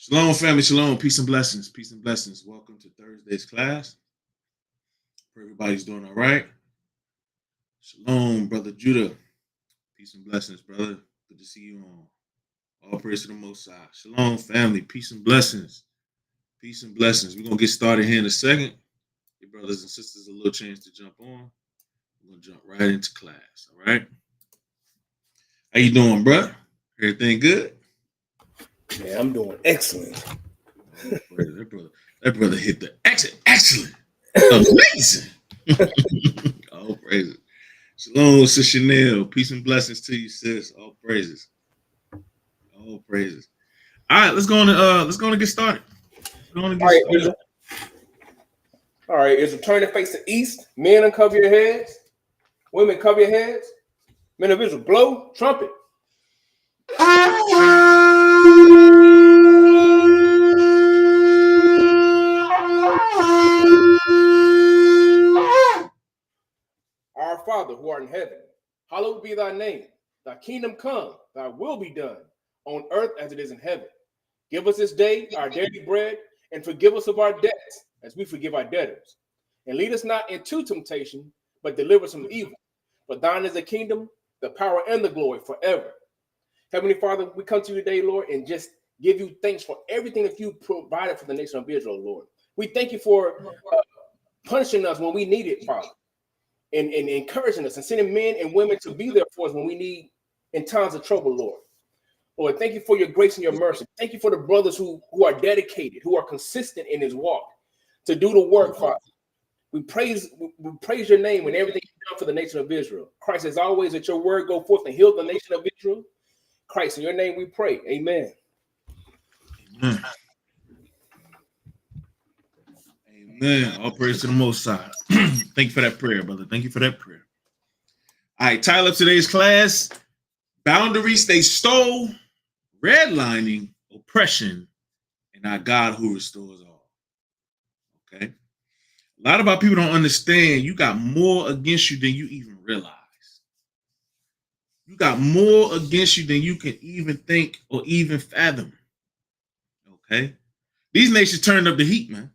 Shalom, family. Shalom. Peace and blessings. Peace and blessings. Welcome to Thursday's class. Hope everybody's doing all right. Shalom, brother Judah. Peace and blessings, brother. Good to see you on. All praise to the Most High. Shalom, family. Peace and blessings. Peace and blessings. We're going to get started here in a second. Your brothers and sisters a little chance to jump on. We're going to jump right into class. All right? How you doing, bro? Everything good? Yeah, I'm doing excellent. That brother hit the excellent. Amazing. All praises. Shalom, Sis Chanel. Peace and blessings to you, sis. All praises. All praises. All right, let's go on and get started. All right, is return to face the east. Men, uncover your heads. Women, cover your heads. Men of Israel, blow trumpet. Our Father, who art in heaven, hallowed be thy name. Thy kingdom come, thy will be done, on earth as it is in heaven. Give us this day our daily bread, and forgive us of our debts, as we forgive our debtors. And lead us not into temptation, but deliver us from evil. For thine is the kingdom, the power, and the glory forever. Heavenly Father, we come to you today, Lord, and just give you thanks for everything that you provided for the nation of Israel, Lord. We thank you for punishing us when we need it, Father, and encouraging us and sending men and women to be there for us when we need in times of trouble, Lord. Lord, thank you for your grace and your mercy. Thank you for the brothers who are dedicated, who are consistent in his walk to do the work, Father. We praise your name and everything you've done for the nation of Israel. Christ, as always, let your word go forth and heal the nation of Israel. Christ, in your name we pray. Amen. Amen. Amen. All praise to the Most High. Thank you for that prayer, brother. Thank you for that prayer. All right, title of today's class: Boundaries They Stole, Redlining, Oppression, and Our God Who Restores All. Okay? A lot of our people don't understand you got more against you than you even realize. You got more against you than you can even think or even fathom. Okay? These nations turned up the heat, man.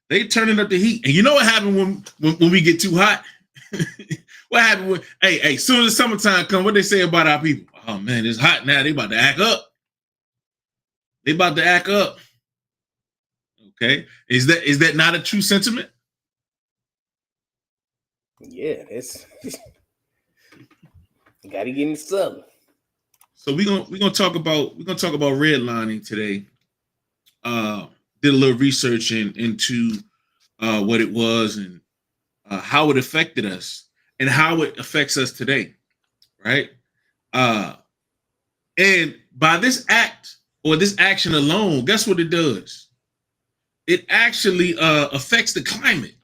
They turning up the heat. And you know what happened when we get too hot? What happened when, hey, soon as summertime comes, what they say about our people? Oh, man, it's hot now. They about to act up. They about to act up. Okay? Is that not a true sentiment? Yeah, it's got to get in something. So we're gonna talk about redlining today. Did a little research into what it was and how it affected us and how it affects us today, right? And by this act or this action alone, guess what it does? It actually affects the climate.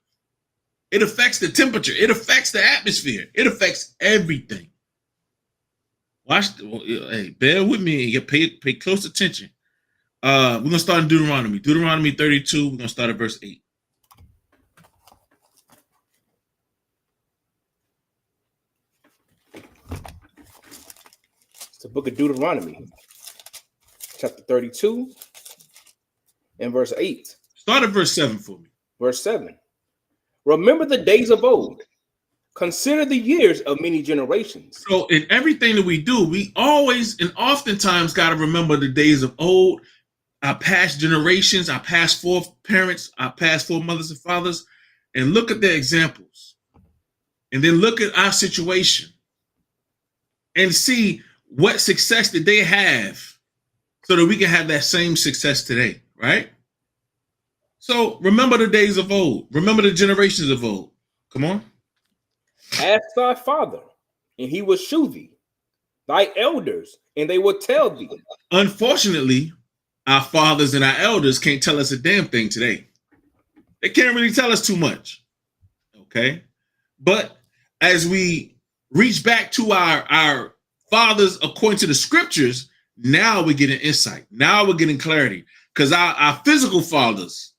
It affects the temperature. It affects the atmosphere. It affects everything. Hey, bear with me and pay close attention. We're going to start in Deuteronomy. Deuteronomy 32, we're going to start at verse 8. It's the book of Deuteronomy, chapter 32, and verse 8. Start at verse 7 for me. Verse 7. Remember the days of old. Consider the years of many generations. So in everything that we do, we always and oftentimes got to remember the days of old, our past generations, our past foreparents, our past foremothers and fathers, and look at their examples. And then look at our situation and see what success did they have so that we can have that same success today, right? So remember the days of old. Remember the generations of old. Come on. Ask thy father, and he will shew thee, thy elders, and they will tell thee. Unfortunately, our fathers and our elders can't tell us a damn thing today. They can't really tell us too much. Okay? But as we reach back to our fathers according to the scriptures, now we're getting insight. Now we're getting clarity. Because our physical fathers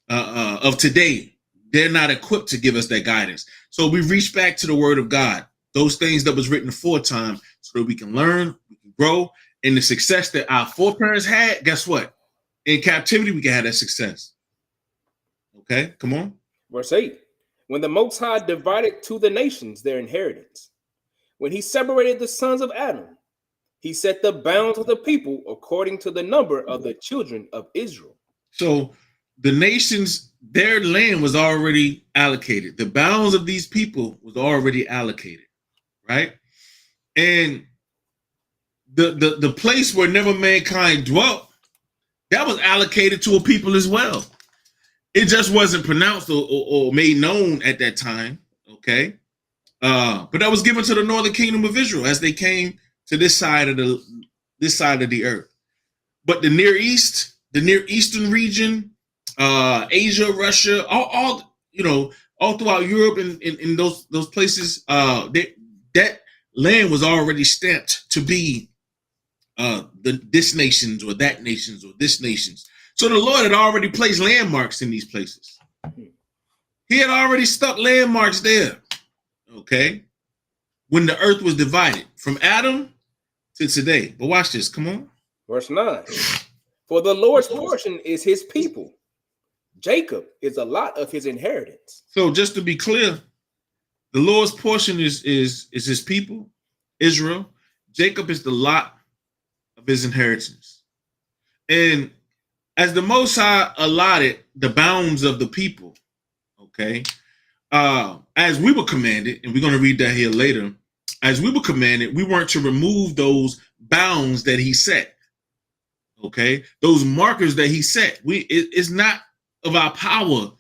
of today, they're not equipped to give us that guidance. So we reach back to the word of God, those things that was written aforetime, so that we can learn, we can grow, and the success that our foreparents had, guess what? In captivity, we can have that success. Okay, come on. Verse 8. When the Most High divided to the nations their inheritance, when he separated the sons of Adam, he set the bounds of the people according to the number of the children of Israel. So the nations, their land was already allocated. The bounds of these people was already allocated, right? And the place where never mankind dwelt, that was allocated to a people as well. It just wasn't pronounced or made known at that time, okay? But that was given to the northern kingdom of Israel as they came to this side of the earth. But the Near East, the Near Eastern region, Asia, Russia, all throughout Europe and in those places, that land was already stamped to be this nation's or that nation's or this nation's. So the Lord had already placed landmarks in these places. He had already stuck landmarks there, okay, when the earth was divided from Adam to today. But watch this, come on. Verse 9. For the Lord's portion is his people. Jacob is a lot of his inheritance. So just to be clear, the Lord's portion is his people, Israel. Jacob is the lot of his inheritance. And as the Most High allotted the bounds of the people, okay, as we were commanded, and we're going to read that here later, as we were commanded, we weren't to remove those bounds that he set, okay, those markers that he set. It's not of our power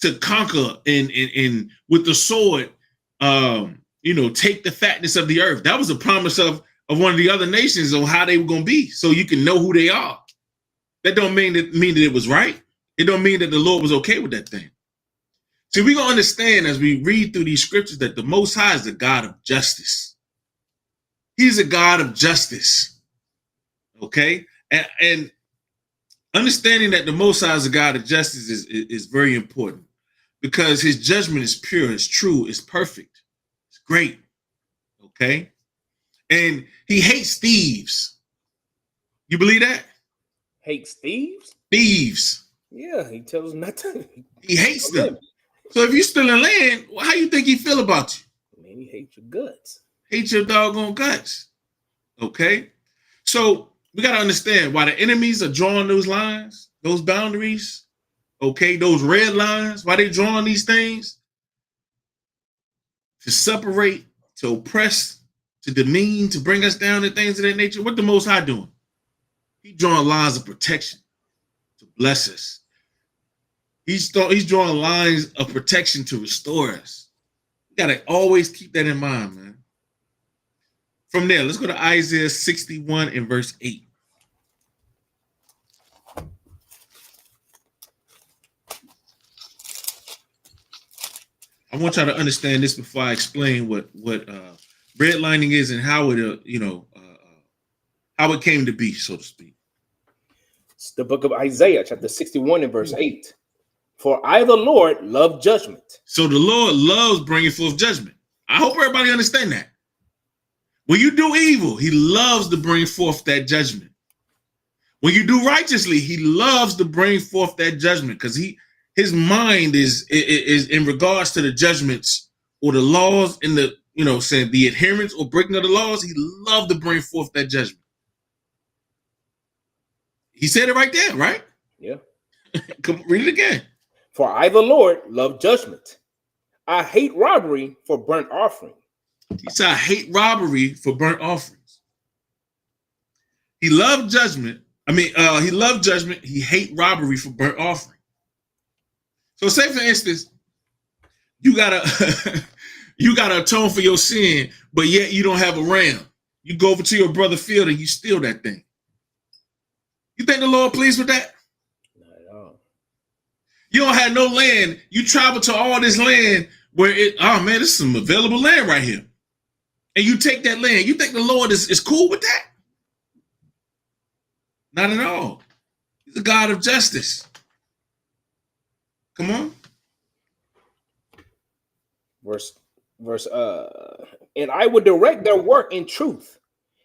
to conquer and with the sword, take the fatness of the earth. That was a promise of one of the other nations on how they were going to be, so you can know who they are. That don't mean that it was right. It don't mean that the Lord was okay with that thing. See, we're going to understand as we read through these scriptures that the Most High is a God of justice. He's a God of justice. Okay? And understanding that the Most High is a God of justice is very important because his judgment is pure, it's true, it's perfect, it's great. Okay? And he hates thieves. You believe that? Hates thieves? Thieves. Yeah, he tells us not to. He hates them. So if you're stealing land, how you think he feel about you? Man, he hates your guts. Hates your doggone guts. Okay? So we got to understand why the enemies are drawing those lines, those boundaries, okay, those red lines, why they drawing these things? To separate, to oppress, to demean, to bring us down and things of that nature. What the Most High doing? He drawing lines of protection to bless us. He's drawing lines of protection to restore us. You got to always keep that in mind, man. From there, let's go to Isaiah 61 and verse 8. I want y'all to understand this before I explain what redlining is and how it how it came to be, so to speak. It's the book of Isaiah, chapter 61 and verse 8. For I, the Lord, love judgment. So the Lord loves bringing forth judgment. I hope everybody understand that. When you do evil, he loves to bring forth that judgment. When you do righteously, he loves to bring forth that judgment because his mind is in regards to the judgments or the laws and saying the adherence or breaking of the laws. He loved to bring forth that judgment. He said it right there, right? Yeah. Come read it again. For I, the Lord, love judgment. I hate robbery for burnt offering. He said, I hate robbery for burnt offerings. He loved judgment. He loved judgment. He hate robbery for burnt offering. So say, for instance, you gotta atone for your sin, but yet you don't have a ram. You go over to your brother's field and you steal that thing. You think the Lord pleased with that? Not at all. You don't have no land. You travel to all this land where this is some available land right here. And you take that land. You think the Lord is cool with that? Not at all. He's a God of justice. Come on. Verse, and I would direct their work in truth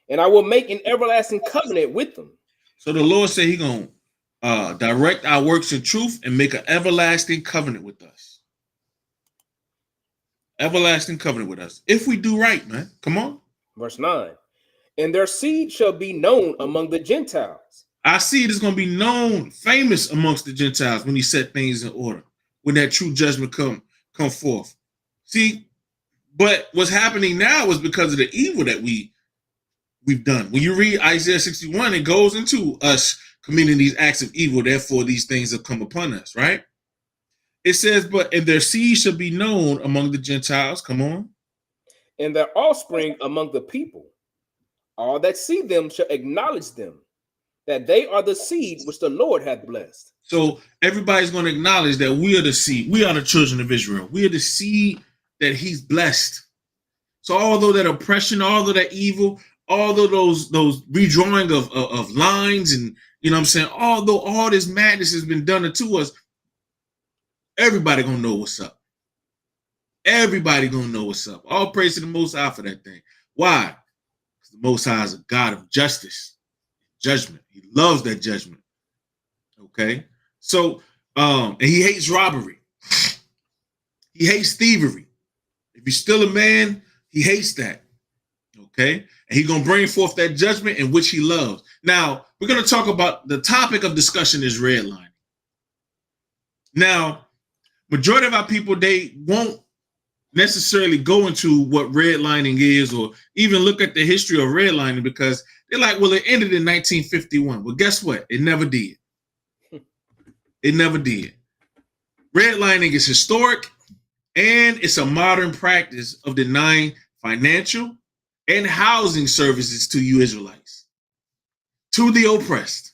And I will make an everlasting covenant with them. So the Lord said he going to direct our works in truth and make an everlasting covenant with us. Everlasting covenant with us. If we do right, man. Come on. Verse 9. And their seed shall be known among the Gentiles. Our seed is going to be known, famous amongst the Gentiles when he set things in order, when that true judgment come forth. See, but what's happening now is because of the evil that we've done. When you read Isaiah 61, it goes into us committing these acts of evil, therefore these things have come upon us, right? It says, but and their seed shall be known among the Gentiles, come on. And their offspring among the people. All that see them shall acknowledge them, that they are the seed which the Lord hath blessed. So everybody's going to acknowledge that we are the seed. We are the children of Israel. We are the seed that he's blessed. So although that oppression, although that evil, although those redrawing of lines and, you know what I'm saying, although all this madness has been done to us, everybody going to know what's up. Everybody going to know what's up. All praise to the Most High for that thing. Why? Because the Most High is a God of justice, judgment. He loves that judgment. Okay? So, and he hates robbery. He hates thievery. If he's still a man, he hates that. Okay? And he's going to bring forth that judgment in which he loves. Now, we're going to talk about the topic of discussion is redlining. Now, majority of our people, they won't necessarily go into what redlining is or even look at the history of redlining because they're like, well, it ended in 1951. Well, guess what? It never did. It never did. Redlining is historic and it's a modern practice of denying financial and housing services to you Israelites, to the oppressed,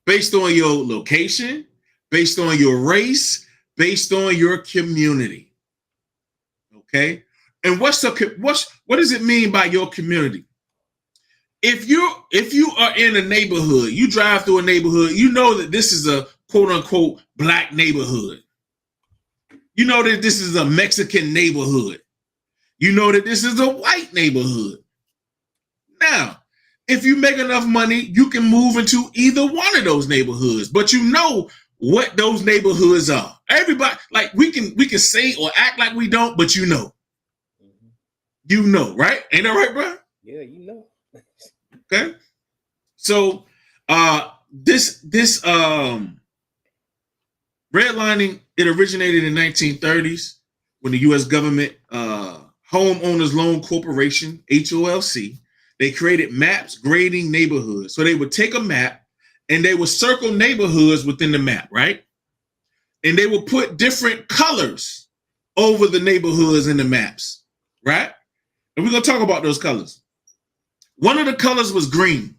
based on your location, based on your race, based on your community. Okay, and what does it mean by your community? If you are in a neighborhood, you drive through a neighborhood, you know that this is a quote unquote black neighborhood. You know that this is a Mexican neighborhood. You know that this is a white neighborhood. Now, if you make enough money, you can move into either one of those neighborhoods, but you know what those neighborhoods are. Everybody, like we can say or act like we don't, but you know. You know, right? Ain't that right, bro? Yeah, you know. Okay. So this redlining, it originated in 1930s when the US government Homeowners Loan Corporation, HOLC, they created maps grading neighborhoods. So they would take a map and they would circle neighborhoods within the map, right? And they would put different colors over the neighborhoods in the maps, right? And we're going to talk about those colors. One of the colors was green.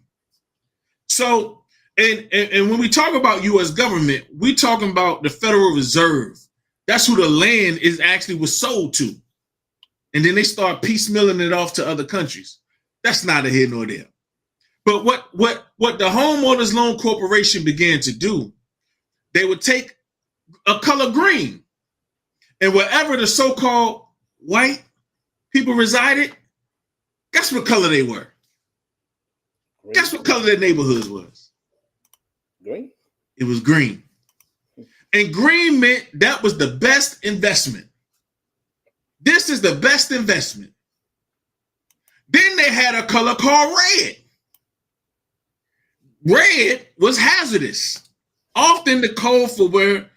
So, and when we talk about U.S. government, we talking about the Federal Reserve. That's who the land is actually was sold to. And then they start piecemealing it off to other countries. That's neither here nor there. But what the Homeowners Loan Corporation began to do, they would take a color green, and wherever the so-called white people resided, guess what color they were? Green. Guess what color their neighborhoods was? Green. It was green. And green meant that was the best investment. This is the best investment. Then they had a color called red. Red was hazardous. Often the code for where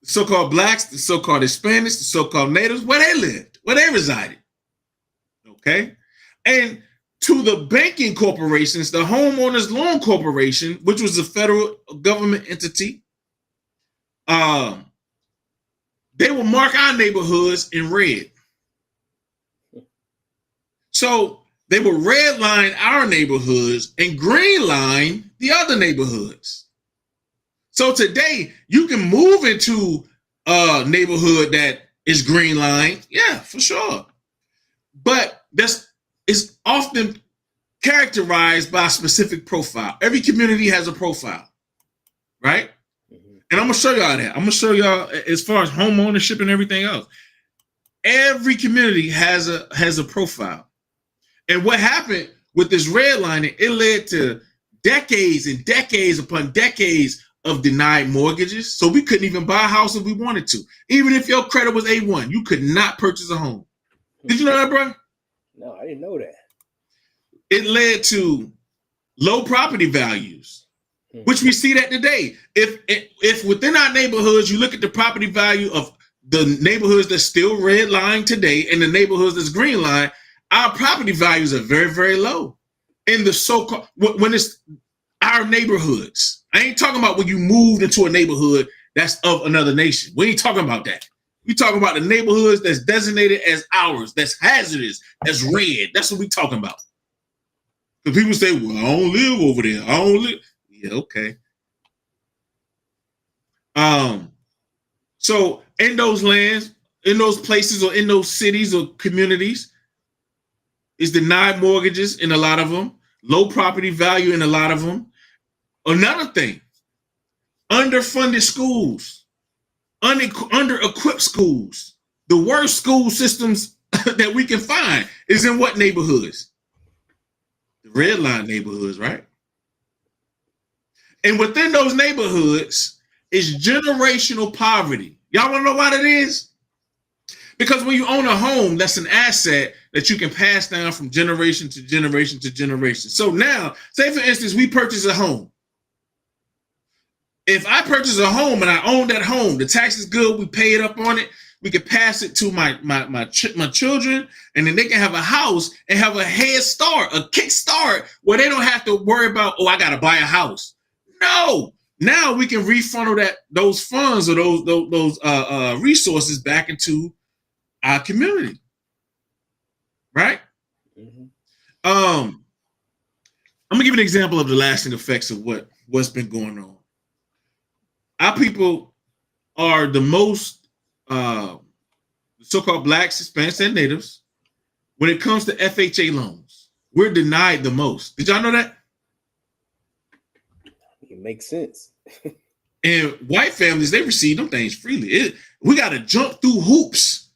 so-called blacks, the so-called Hispanics, the so-called natives, where they lived, where they resided. Okay? And to the banking corporations, the Homeowners Loan Corporation, which was a federal government entity, they will mark our neighborhoods in red. So they will redline our neighborhoods and green line the other neighborhoods. So today you can move into a neighborhood that is green line, yeah, for sure. But it's often characterized by a specific profile. Every community has a profile, right? And I'm gonna show y'all that. I'm gonna show y'all as far as home ownership and everything else. Every community has a profile. And what happened with this redlining, it led to decades and decades upon decades of denied mortgages. So we couldn't even buy a house if we wanted to. Even if your credit was A1, you could not purchase a home. Did you know that, bro? No, I didn't know that. It led to low property values, which we see that today. If within our neighborhoods, you look at the property value of the neighborhoods that's still redlined today and the neighborhoods that's green line, our property values are very, very low. In the so-called, when it's our neighborhoods. I ain't talking about when you moved into a neighborhood that's of another nation. We ain't talking about that. We talking about the neighborhoods that's designated as ours, that's hazardous, that's red. That's what we talking about. Because people say, well, I don't live over there. I don't live. Yeah, okay. So in those lands, in those places, or in those cities or communities, is denied mortgages in a lot of them, low property value in a lot of them. Another thing, underfunded schools, under-equipped schools. The worst school systems that we can find is in what neighborhoods? The redline neighborhoods, right? And within those neighborhoods is generational poverty. Y'all want to know why that is? Because when you own a home, that's an asset that you can pass down from generation to generation to generation. So now, say for instance, we purchase a home. If I purchase a home and I own that home, the tax is good, we pay it up on it, we can pass it to my children, and then they can have a house and have a head start, a kick start, where they don't have to worry about, oh, I got to buy a house. No. Now we can refunnel those funds or those resources back into our community, right? Mm-hmm. I'm gonna give you an example of the lasting effects of what's been going on. Our people are the most so-called Blacks, Hispanics, and Natives. When it comes to FHA loans, we're denied the most. Did y'all know that? It makes sense. And white families, they receive them things freely. We got to jump through hoops,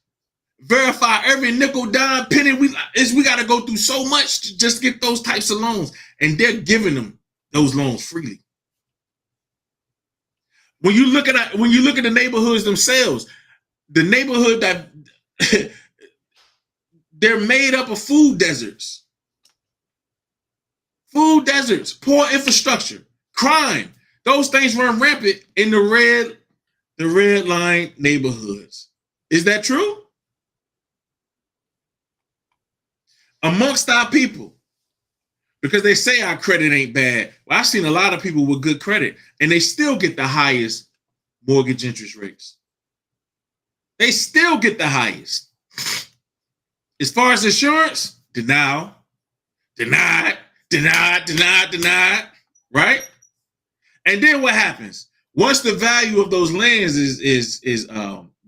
verify every nickel, dime, penny. We got to go through so much to just get those types of loans, and they're giving them those loans freely. When you look at the neighborhoods themselves, the neighborhood that they're made up of food deserts, poor infrastructure, crime. Those things run rampant in the red line neighborhoods. Is that true? Amongst our people, because they say our credit ain't bad. Well, I've seen a lot of people with good credit, and they still get the highest mortgage interest rates. They still get the highest. As far as insurance, denied, right? And then what happens? Once the value of those lands is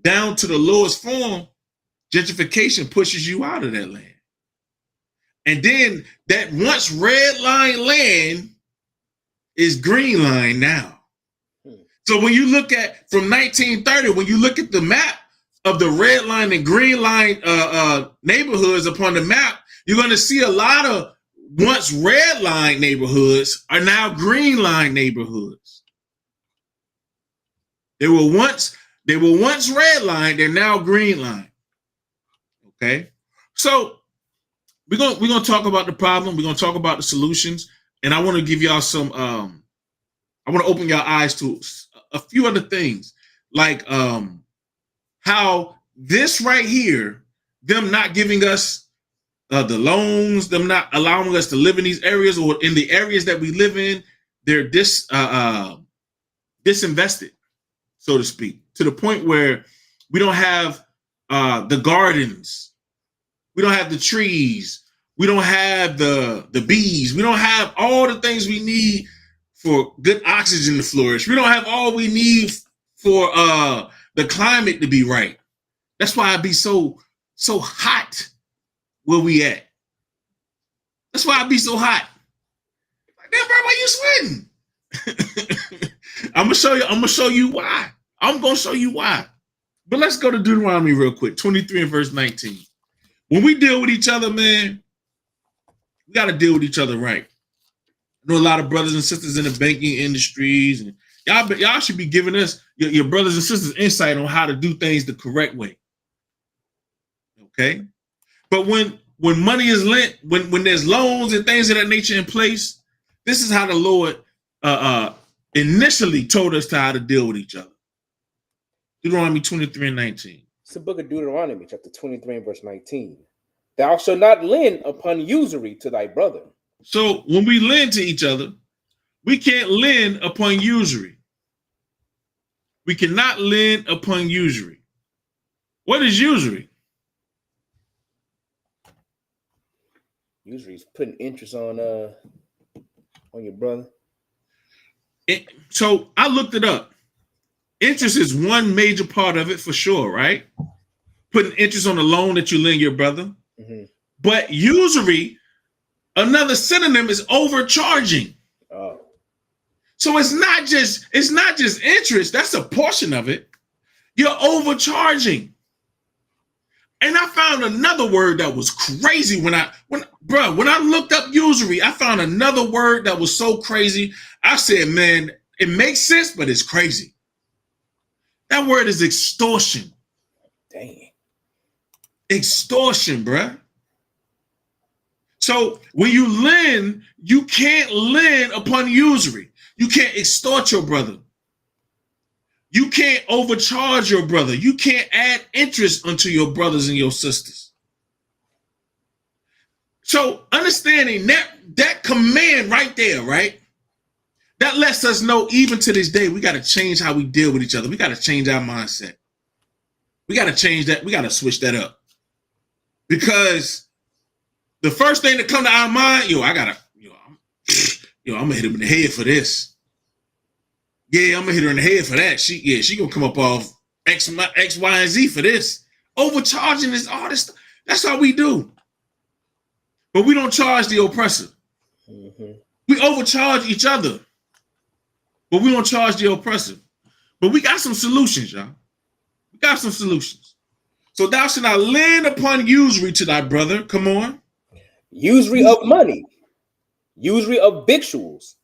down to the lowest form, gentrification pushes you out of that land. And then that once red line land is green line now. So when you look at from 1930, when you look at the map of the red line and green line neighborhoods upon the map, you're going to see a lot of once red line neighborhoods are now green line neighborhoods. They were once red line, they're now green line. Okay, so we're gonna talk about the problem. We're gonna talk about the solutions, and I want to give y'all some. I want to open your eyes to a few other things, like how this right here, them not giving us the loans, them not allowing us to live in these areas, or in the areas that we live in, they're disinvested, so to speak, to the point where we don't have the gardens, we don't have the trees, we don't have the bees, we don't have all the things we need for good oxygen to flourish. We don't have all we need for the climate to be right. That's why it be so hot where we at. That's why it be so hot. Like, damn, bro, why you sweating? I'm gonna show you why. I'm gonna show you why. But let's go to Deuteronomy real quick, 23 and verse 19. When we deal with each other, man, We got to deal with each other right. I know a lot of brothers and sisters in the banking industries, and y'all should be giving us your brothers and sisters insight on how to do things the correct way. Okay, but when money is lent, when there's loans and things of that nature in place, this is how the Lord initially told us how to deal with each other. Deuteronomy 23 and 19. It's the book of Deuteronomy, chapter 23 and verse 19. Thou shalt not lend upon usury to thy brother. So when we lend to each other, we can't lend upon usury. We cannot lend upon usury. What is usury? Usury is putting interest on your brother. So I looked it up. Interest is one major part of it for sure, right? Putting interest on the loan that you lend your brother. Mm-hmm. But usury, another synonym is overcharging. Oh. So it's not just interest. That's a portion of it. You're overcharging. And I found another word that was crazy when I looked up usury, I found another word that was so crazy. I said, man, it makes sense, but it's crazy. That word is extortion. Dang. Extortion, bruh. So when you lend, you can't lend upon usury. You can't extort your brother. You can't overcharge your brother. You can't add interest unto your brothers and your sisters. So understanding that command right there, right? That lets us know even to this day, we got to change how we deal with each other. We got to change our mindset. We got to change that. We got to switch that up. Because the first thing that come to our mind, I'm gonna hit him in the head for this. Yeah, I'm gonna hit her in the head for that. She gonna come up off X, Y, and Z for this. Overcharging is all this. That's how we do. But we don't charge the oppressor. Mm-hmm. We overcharge each other. But we don't charge the oppressor. But we got some solutions, y'all. We got some solutions. So thou shalt not lend upon usury to thy brother. Come on. Usury of money. Usury of victuals.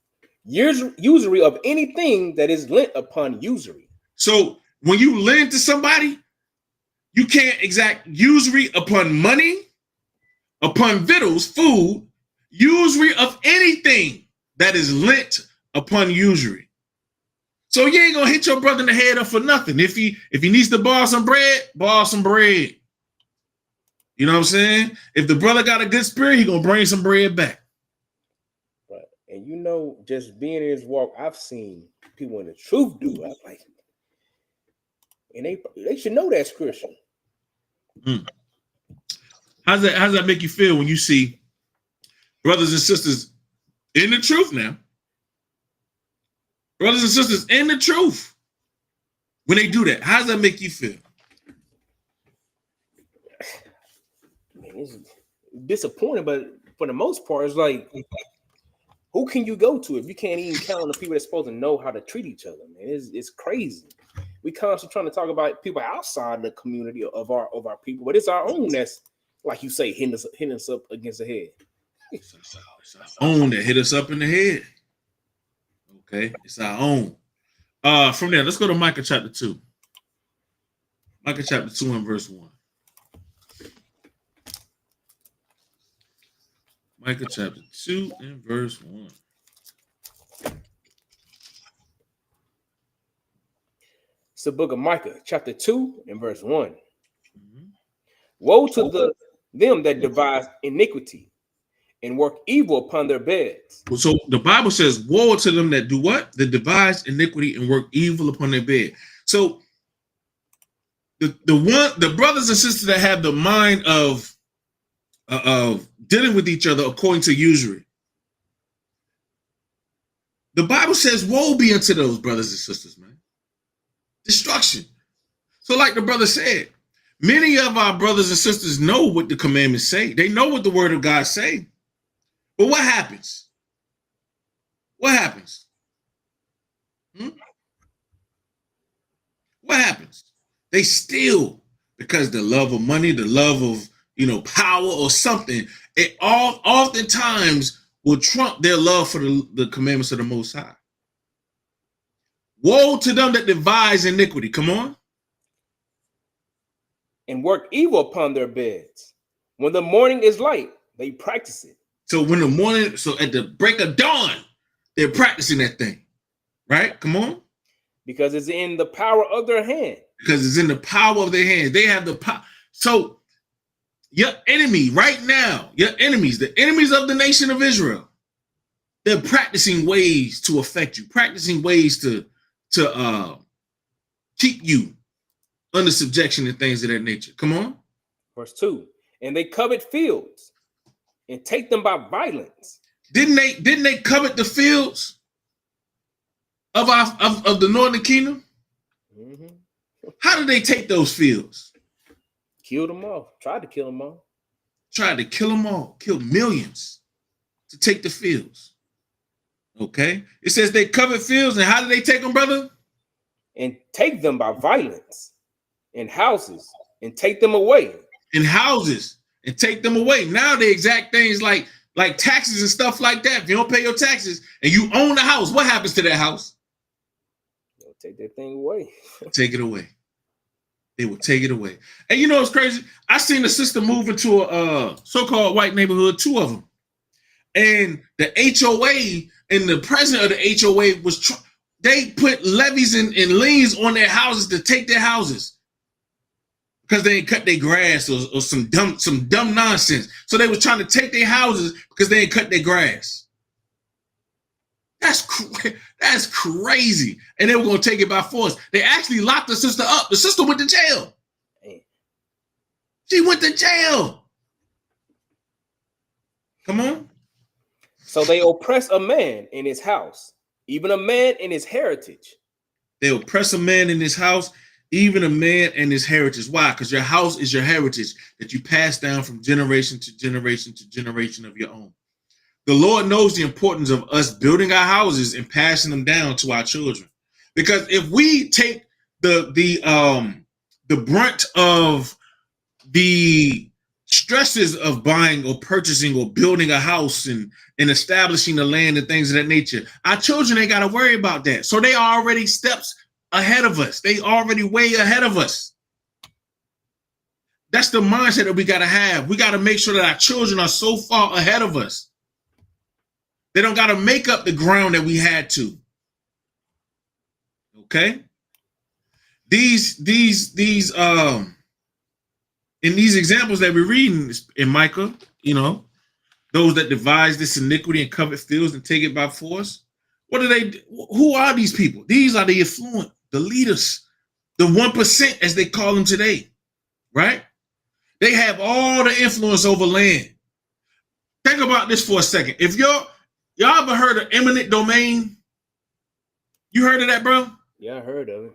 Usury of anything that is lent upon usury. So when you lend to somebody, you can't exact usury upon money, upon victuals, food, usury of anything that is lent upon usury. So you ain't gonna hit your brother in the head up for nothing. If he needs to borrow some bread, borrow some bread. You know what I'm saying? If the brother got a good spirit, he gonna bring some bread back. Right. And you know, just being in his walk, I've seen people in the truth do. I'm like, and they should know that's Christian. How's that make you feel when you see brothers and sisters in the truth now? Brothers and sisters in the truth. When they do that, how does that make you feel? Man, it's disappointing, but for the most part, it's like, who can you go to if you can't even count on the people that's supposed to know how to treat each other? Man, it's crazy. We constantly trying to talk about people outside the community of our people, but it's our own that's, like you say, hitting us up against the head. It's our own that hit us up in the head. Okay, it's our own. From there, let's go to Micah chapter 2. Micah chapter 2 and verse 1. Micah chapter 2 and verse 1. It's the book of Micah, chapter 2 and verse 1. Mm-hmm. Woe to them that devise iniquity and work evil upon their beds. So the Bible says, woe to them that do what? That devise iniquity and work evil upon their bed. So the brothers and sisters that have the mind of dealing with each other according to usury. The Bible says, woe be unto those brothers and sisters, man. Destruction. So like the brother said, many of our brothers and sisters know what the commandments say. They know what the word of God say. But what happens? What happens? What happens? They steal because the love of money, the love of, power or something. it all oftentimes will trump their love for the commandments of the Most High. Woe to them that devise iniquity. Come on. And work evil upon their beds. When the morning is light, they practice it. So at the break of dawn, they're practicing that thing. Right? Come on. Because it's in the power of their hand. Because it's in the power of their hands. They have the power. So your enemy right now, your enemies, the enemies of the nation of Israel, they're practicing ways to affect you, practicing ways to keep you under subjection and things of that nature. Come on. Verse 2. And they covet fields and take them by violence. Didn't they covet the fields of the northern kingdom? Mm-hmm. How did they take those fields? Killed them all. Tried to kill them all. Tried to kill them all. Killed millions to take the fields. Okay. It says they covet fields, and how did they take them, brother? And take them by violence in houses and take them away. In houses and take them away. Now they exact things like taxes and stuff like that. If you don't pay your taxes and you own the house, what happens to that house? They'll take that thing away. Take it away. They will take it away. And you know what's crazy? I seen a sister move into a so-called white neighborhood, 2 of them. And the HOA and the president of the HOA they put levies and liens on their houses to take their houses because they ain't cut their grass or some dumb nonsense. So they was trying to take their houses because they ain't cut their grass. That's crazy. And they were going to take it by force. They actually locked the sister up. The sister went to jail. She went to jail. Come on. So they oppress a man in his house, even a man in his heritage. They oppress a man in his house, even a man and his heritage. Why? Because your house is your heritage that you pass down from generation to generation to generation of your own. The Lord knows the importance of us building our houses and passing them down to our children. Because if we take the brunt of the stresses of buying or purchasing or building a house and establishing the land and things of that nature, our children ain't got to worry about that. So they are already steps ahead of us. They already way ahead of us. That's the mindset that we got to have. We got to make sure that our children are so far ahead of us. They don't got to make up the ground that we had to. Okay? These in these examples that we're reading in Micah, you know, those that devise this iniquity and covet fields and take it by force. What do they do? Who are these people? These are the affluent, the leaders, the 1%, as they call them today, right? They have all the influence over land. Think about this for a second. If y'all ever heard of eminent domain? You heard of that, bro? Yeah, I heard of it.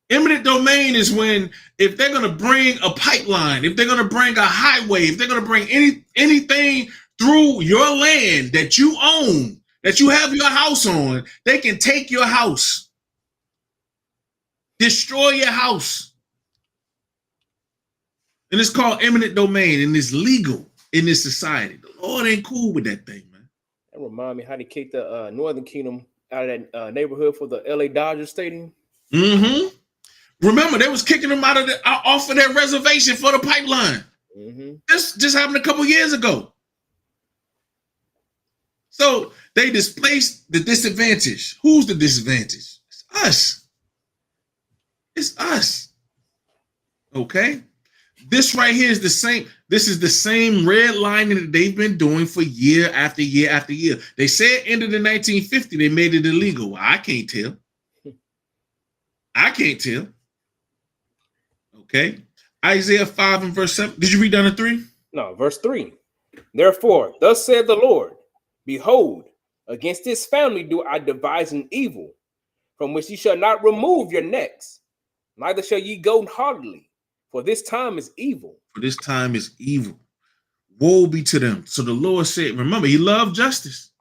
Eminent domain is when, if they're going to bring a pipeline, if they're going to bring a highway, if they're going to bring anything through your land that you own, that you have your house on, they can take your house, destroy your house. And it's called eminent domain, and it's legal in this society. The Lord ain't cool with that thing, man. That remind me how they kicked the Northern Kingdom out of that neighborhood for the LA Dodgers Stadium. Mm-hmm. Remember, they was kicking them off of their reservation for the pipeline. Mm-hmm. This just happened a couple years ago. So they displaced the disadvantage. Who's the disadvantage? It's us. It's us. Okay? This right here is the same. This is the same redlining that they've been doing for year after year after year. They said ended in 1950. They made it illegal. Well, I can't tell. I can't tell. Okay. Isaiah 5 and verse 7. Did you read down to 3? No, verse 3. Therefore, thus said the Lord, behold, against this family do I devise an evil, from which ye shall not remove your necks, neither shall ye go hardily, for this time is evil. For this time is evil. Woe be to them. So the Lord said, remember, he loved justice.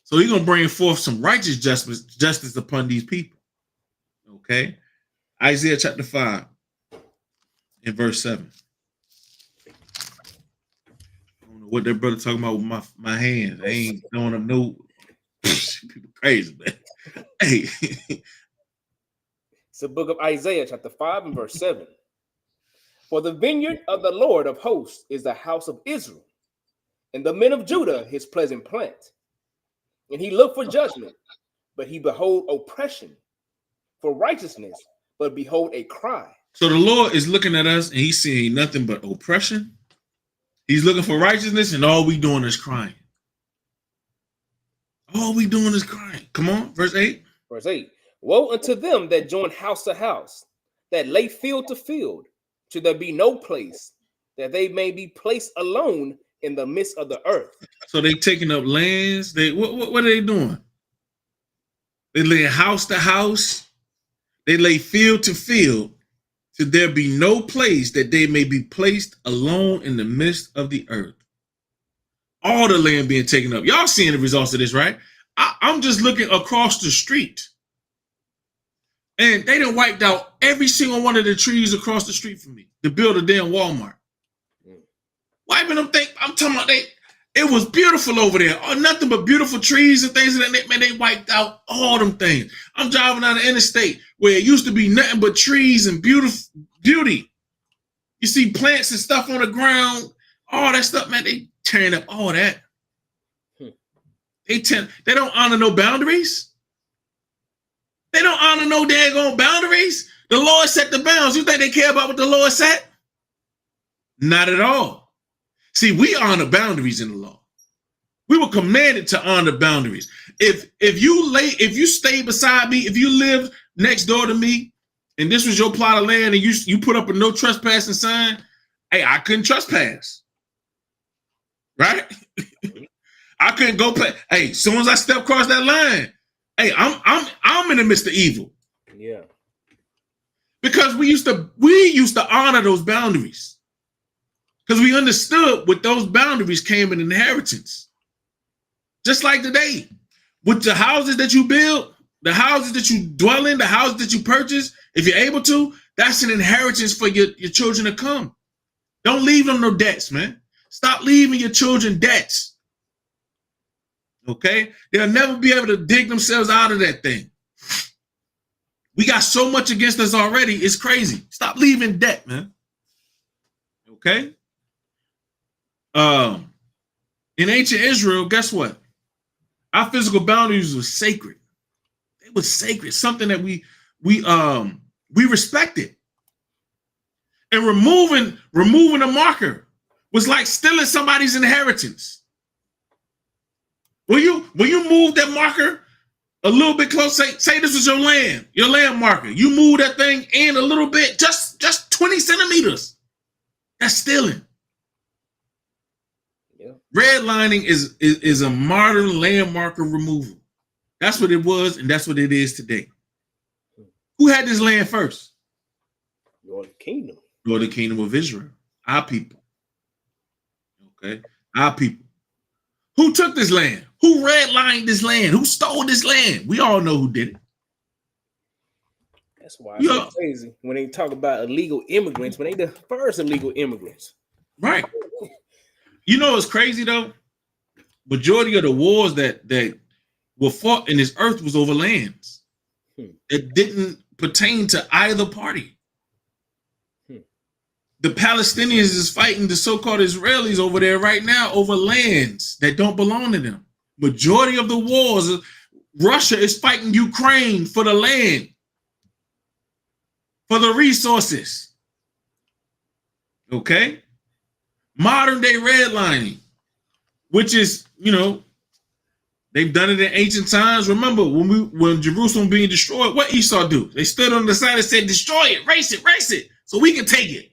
So he's going to bring forth some righteous justice upon these people. Okay. Isaiah chapter 5 and verse 7. I don't know know what that brother talking about with my hands. I ain't throwing up no people crazy, man. Hey. It's the book of Isaiah, chapter 5 and verse 7. For the vineyard of the Lord of hosts is the house of Israel, and the men of Judah his pleasant plant. And he looked for judgment, but he behold oppression, for righteousness, but behold a cry. So the Lord is looking at us and he's seeing nothing but oppression. He's looking for righteousness, and all we doing is crying. All we doing is crying. Come on, verse 8. Verse 8. Woe unto them that join house to house, that lay field to field, till there be no place, that they may be placed alone in the midst of the earth. So they taking up lands. What are they doing? They lay house to house. They lay field to field, till there be no place that they may be placed alone in the midst of the earth. All the land being taken up. Y'all seeing the results of this, right? I'm just looking across the street. And they done wiped out every single one of the trees across the street from me to build a damn Walmart. Wiping them things. I'm talking about it was beautiful over there. Oh, nothing but beautiful trees and things. And man, they wiped out all them things. I'm driving down the interstate where it used to be nothing but trees and beauty. You see plants and stuff on the ground. All that stuff, man, they tearing up all that. They don't honor no boundaries. They don't honor no daggone boundaries. The Lord set the bounds. You think they care about what the Lord said? Not at all. See, we honor boundaries in the law. We were commanded to honor boundaries. If you stay beside me, if you live next door to me, and this was your plot of land, and you put up a no trespassing sign, hey, I couldn't trespass. Right? I couldn't go play. Hey, as soon as I step across that line, hey, I'm in the midst of evil. Yeah. Because we used to honor those boundaries. Because we understood with those boundaries came an inheritance. Just like today. With the houses that you build, the houses that you dwell in, the houses that you purchase, if you're able to, that's an inheritance for your children to come. Don't leave them no debts, man. Stop leaving your children debts. Okay? They'll never be able to dig themselves out of that thing. We got so much against us already. It's crazy. Stop leaving debt, man. Okay? In ancient Israel, guess what? Our physical boundaries were sacred. They were sacred, something that we respected. And removing a marker was like stealing somebody's inheritance. When you move that marker a little bit close, say this was your land marker. You move that thing in a little bit, just 20 centimeters. That's stealing. Yeah. Redlining is a modern land marker removal. That's what it was, and that's what it is today. Who had this land first? Northern Kingdom. Northern Kingdom of Israel. Our people. Okay? Our people. Who took this land? Who redlined this land? Who stole this land? We all know who did it. That's why it's so crazy when they talk about illegal immigrants, when they the first illegal immigrants. Right. You know what's crazy though? Majority of the wars that were fought in this earth was over lands. It didn't pertain to either party. The Palestinians is fighting the so-called Israelis over there right now over lands that don't belong to them. Majority of the wars, Russia is fighting Ukraine for the land, for the resources. Okay? Modern day redlining, which is, they've done it in ancient times. Remember when Jerusalem being destroyed, what Esau do? They stood on the side and said, destroy it, race it, so we can take it.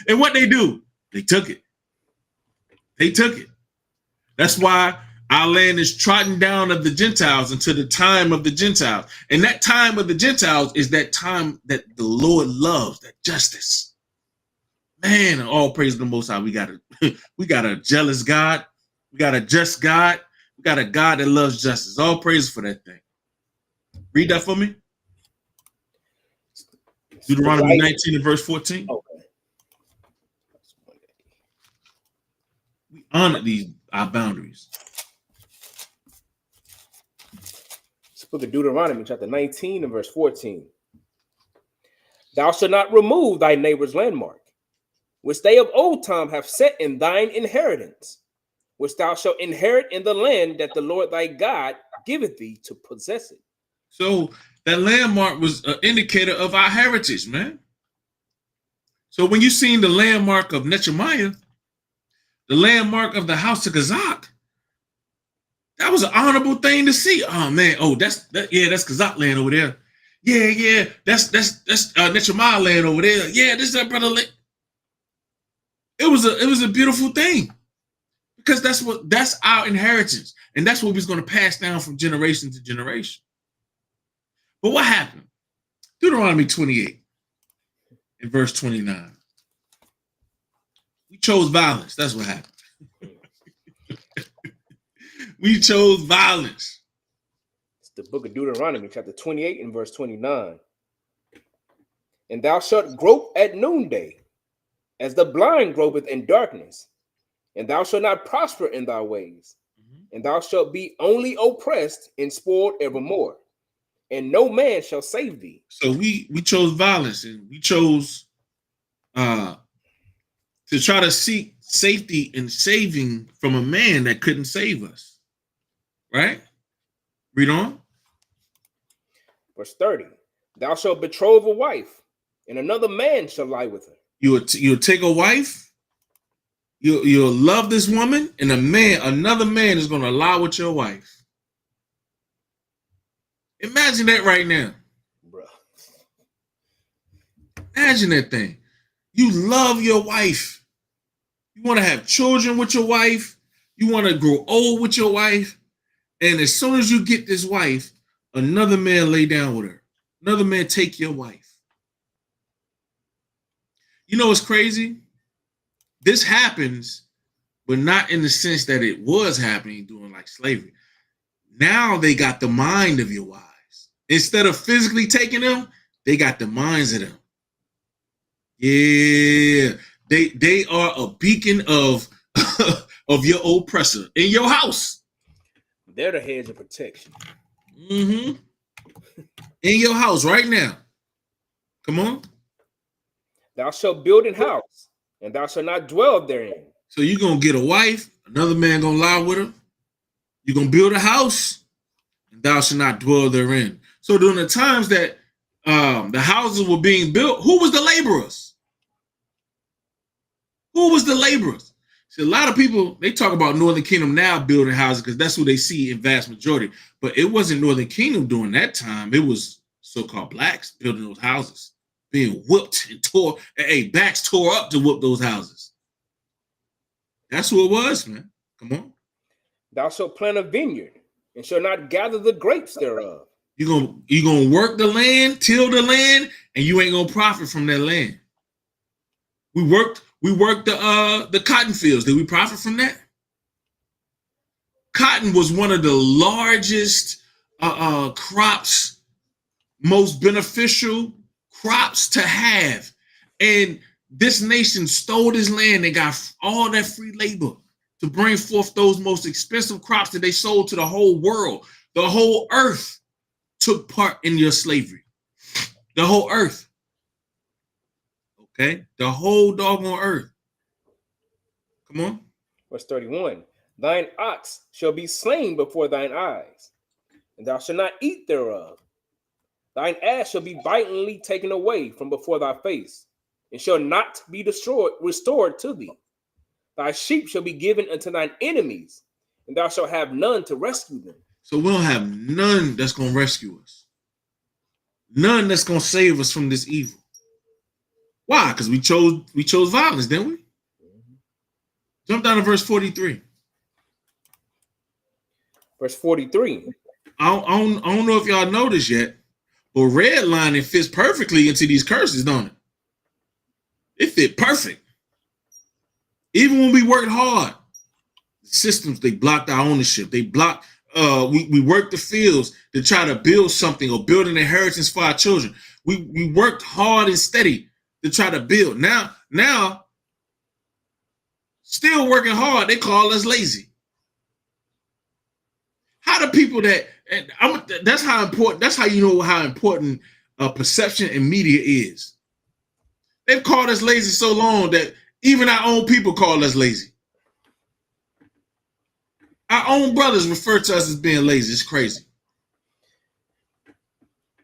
And what they do? They took it. That's why our land is trodden down of the Gentiles until the time of the Gentiles. And that time of the Gentiles is that time that the Lord loves, that justice. Man, all praise the Most High. We got a jealous God. We got a just God. We got a God that loves justice. All praise for that thing. Read that for me. Deuteronomy 19 and verse 14. Okay. We honor our boundaries. Let's book of Deuteronomy, chapter 19 and verse 14. Thou shalt not remove thy neighbor's landmark, which they of old time have set in thine inheritance, which thou shalt inherit in the land that the Lord thy God giveth thee to possess it. So that landmark was an indicator of our heritage, man. So when you seen the landmark of Nehemiah, the landmark of the house of Kazakh, that was an honorable thing to see. Oh man, that's Kazakh land over there. Yeah, that's Nehemiah land over there. Yeah, this is that brother land. It was a beautiful thing, because that's our inheritance, and that's what we're going to pass down from generation to generation. But what happened? Deuteronomy 28 and verse 29. We chose violence. That's what happened. We chose violence. It's the book of Deuteronomy, chapter 28 and verse 29. And thou shalt grope at noonday, as the blind gropeth in darkness, and thou shalt not prosper in thy ways, and thou shalt be only oppressed and spoiled evermore, and no man shall save thee. So we chose violence, and we chose to try to seek safety and saving from a man that couldn't save us. Right? Read on. Verse 30. Thou shalt betroth a wife, and another man shall lie with her. You'll take a wife, you'll love this woman, and another man is going to lie with your wife. Imagine that right now. Bro. Imagine that thing. You love your wife. You want to have children with your wife. You want to grow old with your wife. And as soon as you get this wife, another man lay down with her. Another man take your wife. You know what's crazy? This happens, but not in the sense that it was happening during like slavery. Now they got the mind of your wives. Instead of physically taking them, they got the minds of them. Yeah, they are a beacon of of your oppressor in your house. They're the hedge of protection. In your house right now. Come on. Thou shalt build an house, and thou shalt not dwell therein. So you're going to get a wife, another man going to lie with her. You're going to build a house, and thou shalt not dwell therein. So during the times that the houses were being built, who was the laborers? Who was the laborers? See, a lot of people, they talk about Northern Kingdom now building houses because that's who they see in vast majority. But it wasn't Northern Kingdom during that time. It was so-called blacks building those houses, being whipped and backs tore up to whoop those houses. That's who it was, man. Come on. Thou shalt plant a vineyard, and shalt not gather the grapes thereof. You're gonna work the land, till the land, and you ain't gonna profit from that land. We worked the cotton fields. Did we profit from that? Cotton was one of the largest crops, most beneficial crops to have. And this nation stole this land. They got all that free labor to bring forth those most expensive crops that they sold to the whole world. The whole earth took part in your slavery. The whole earth. Okay? The whole doggone earth. Come on. Verse 31. Thine ox shall be slain before thine eyes, and thou shalt not eat thereof. Thine ass shall be violently taken away from before thy face, and shall not be restored to thee. Thy sheep shall be given unto thine enemies, and thou shalt have none to rescue them. So we don't have none that's going to rescue us. None that's going to save us from this evil. Why? Because we chose violence, didn't we? Jump down to verse 43. Verse 43. I don't know if y'all know this yet, but redlining fits perfectly into these curses, don't it? It fit perfect. Even when we worked hard, the systems, they blocked our ownership. They blocked, we worked the fields to try to build something or build an inheritance for our children. We worked hard and steady to try to build. Now, still working hard, they call us lazy. How do people that's how important, that's how you know how important perception and media is. They've called us lazy so long that even our own people call us lazy. Our own brothers refer to us as being lazy. It's crazy.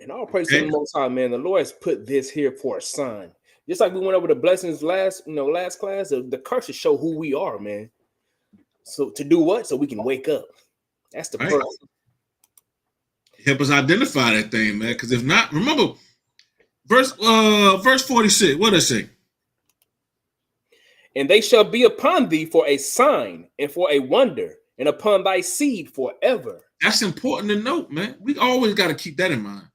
And all praise to the Most High, man. The Lord has put this here for a sign. Just like we went over the blessings last class, the curses show who we are, man. So to do what? So we can wake up. That's the purpose. Help us identify that thing, man. Because if not, remember, verse 46, what does it say? And they shall be upon thee for a sign and for a wonder, and upon thy seed forever. That's important to note, man. We always got to keep that in mind.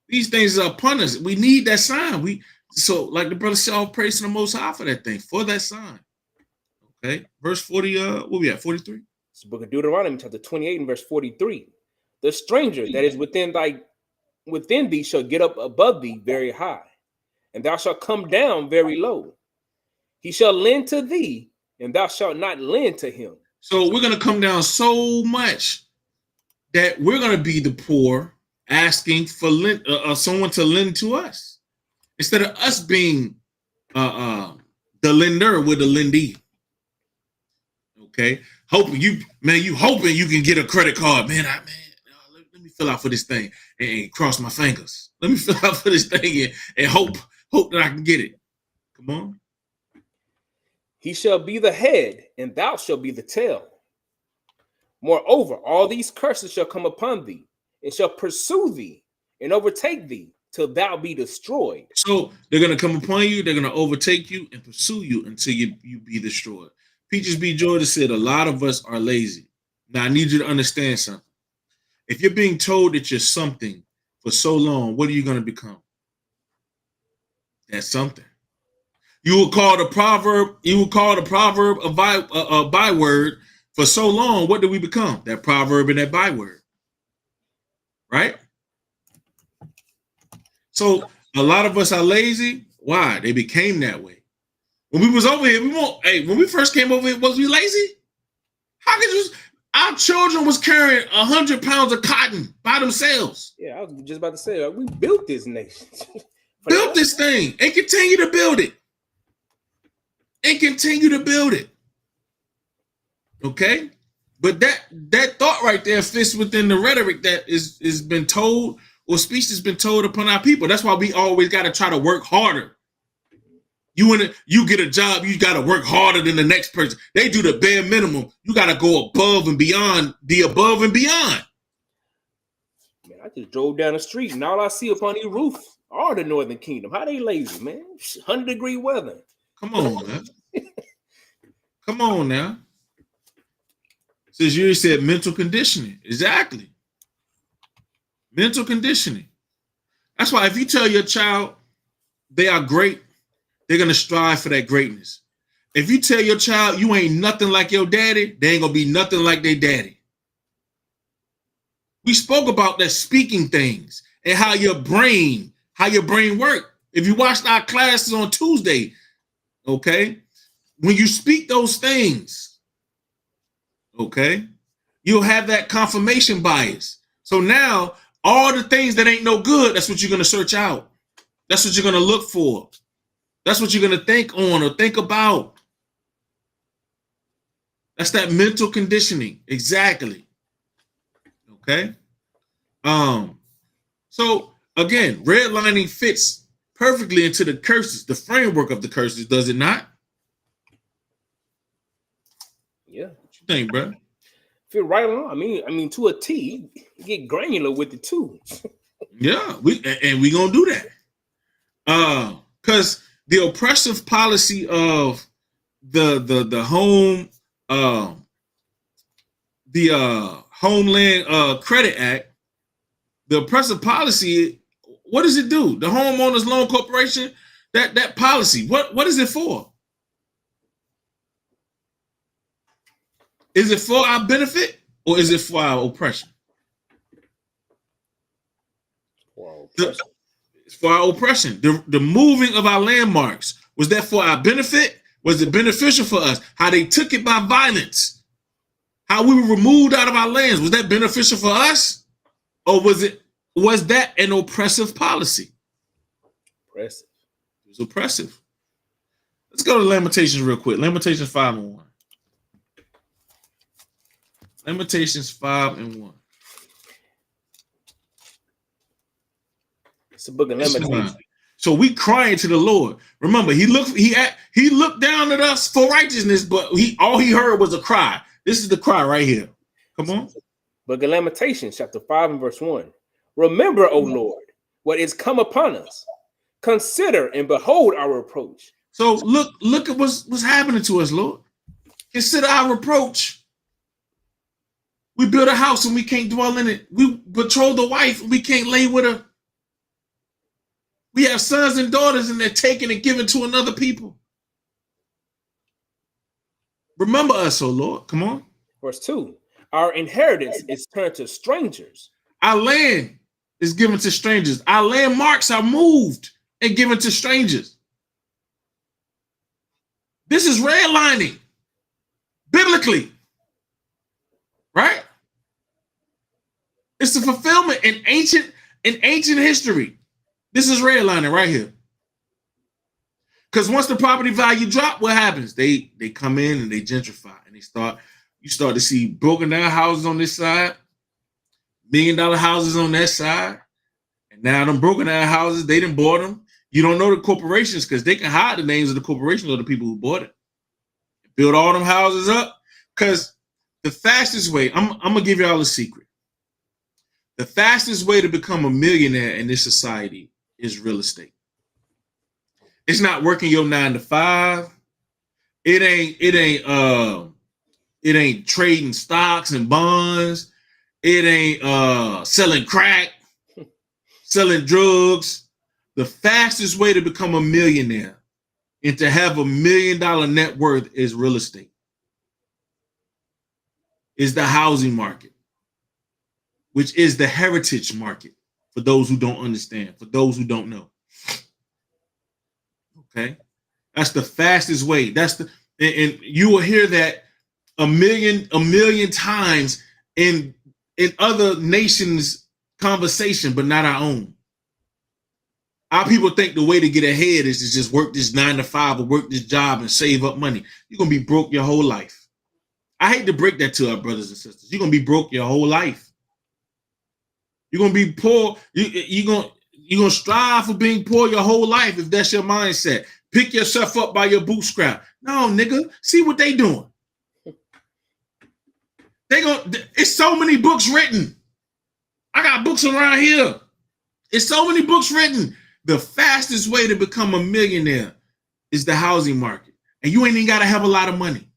These things are upon us. We need that sign. So like the brother said, all praise to the Most High for that thing, for that sign. Okay, verse 40. What we at? 43. It's the book of Deuteronomy, chapter 28, and verse 43. The stranger that is within thee shall get up above thee very high, and thou shalt come down very low. He shall lend to thee, and thou shalt not lend to him. So we're going to come down so much that we're going to be the poor asking for someone to lend to us, instead of us being the lender with the lendee. Okay, hoping you can get a credit card, man. Let me fill out for this thing and cross my fingers. Let me fill out for this thing and hope that I can get it. Come on. He shall be the head, and thou shalt be the tail. Moreover, all these curses shall come upon thee, and shall pursue thee, and overtake thee, till thou be destroyed. So they're going to come upon you, they're going to overtake you, and pursue you until you be destroyed. Peaches B. Jordan said a lot of us are lazy. Now, I need you to understand something. If you're being told that you're something for so long, what are you going to become? That's something. You will call the proverb a byword for so long. What do we become? That proverb and that byword. Right? So a lot of us are lazy. Why? They became that way. When we was over here, when we first came over here, was we lazy? How could you? Our children was carrying 100 pounds of cotton by themselves. Yeah, I was just about to say, we built this nation. Built this thing and continue to build it. Okay? But that thought right there fits within the rhetoric that is been told, or speech has been told upon our people. That's why we always got to try to work harder. You get a job, you got to work harder than the next person. They do the bare minimum. You got to go above and beyond the above and beyond. Man, I just drove down the street and all I see upon the roof are the Northern Kingdom. How they lazy, man? 100-degree weather. Come on, man. Come on now. Since you said mental conditioning. Exactly. Mental conditioning. That's why if you tell your child they are great, they're going to strive for that greatness. If you tell your child you ain't nothing like your daddy, they ain't going to be nothing like their daddy. We spoke about that speaking things and how your brain work. If you watched our classes on Tuesday, okay, when you speak those things, okay, you'll have that confirmation bias. So now all the things that ain't no good, that's what you're going to search out. That's what you're going to look for. That's what you're going to think on or think about. That's that mental conditioning. Exactly. Okay. So again, redlining fits perfectly into the curses, the framework of the curses, does it not? Yeah. What you think, bro? Feel right along. I mean, to a T, you get granular with it too. Yeah, we gonna do that. Because the oppressive policy of the Homeland Credit Act, the oppressive policy, what does it do? The Homeowners Loan Corporation, that policy, what is it for? Is it for our benefit or is it for our oppression? It's for our oppression. The moving of our landmarks, was that for our benefit Was it beneficial for us? How they took it by violence? How we were removed out of our lands? Was that beneficial for us? Or was that an oppressive policy? Oppressive. It was oppressive. Let's go to Lamentations real quick. Lamentations 5:1. Lamentations 5:1. It's a book of Lamentations. So we crying to the Lord. Remember, he looked down at us for righteousness, but all he heard was a cry. This is the cry right here. Come on. Book of Lamentations, chapter 5 and verse 1. Remember, O Lord, what is come upon us. Consider and behold our reproach. So look at what's happening to us, Lord. Consider our reproach. We build a house and we can't dwell in it. We betroth the wife and we can't lay with her. We have sons and daughters and they're taken and given to another people. Remember us, O Lord. Come on. Verse 2. Our inheritance is turned to strangers. Our land is given to strangers. Our landmarks are moved and given to strangers. This is redlining, biblically, right? It's the fulfillment in ancient history. This is redlining right here. Because once the property value drop, what happens? They come in and they gentrify and you start to see broken down houses on this side, $1 million houses on that side. And now them broken down houses, they done bought them. You don't know the corporations because they can hide the names of the corporations or the people who bought it. Build all them houses up. Because the fastest way, I'm going to give y'all a secret. The fastest way to become a millionaire in this society is real estate. It's not working your 9 to 5. It ain't trading stocks and bonds. It ain't selling crack, selling drugs. The fastest way to become a millionaire and to have $1 million net worth is real estate. Is the housing market, which is the heritage market for those who don't understand, for those who don't know. Okay, that's the fastest way. And you will hear that a million times in other nations' conversation, but not our own. Our people think the way to get ahead is to just work this 9 to 5 or work this job and save up money. You're gonna be broke your whole life. I hate to break that to our brothers and sisters. You're gonna be broke your whole life. You're gonna be poor. You're gonna strive for being poor your whole life if that's your mindset. Pick yourself up by your bootstrap. No, nigga. See what they doing. It's so many books written. I got books around here. It's so many books written. The fastest way to become a millionaire is the housing market. And you ain't even got to have a lot of money.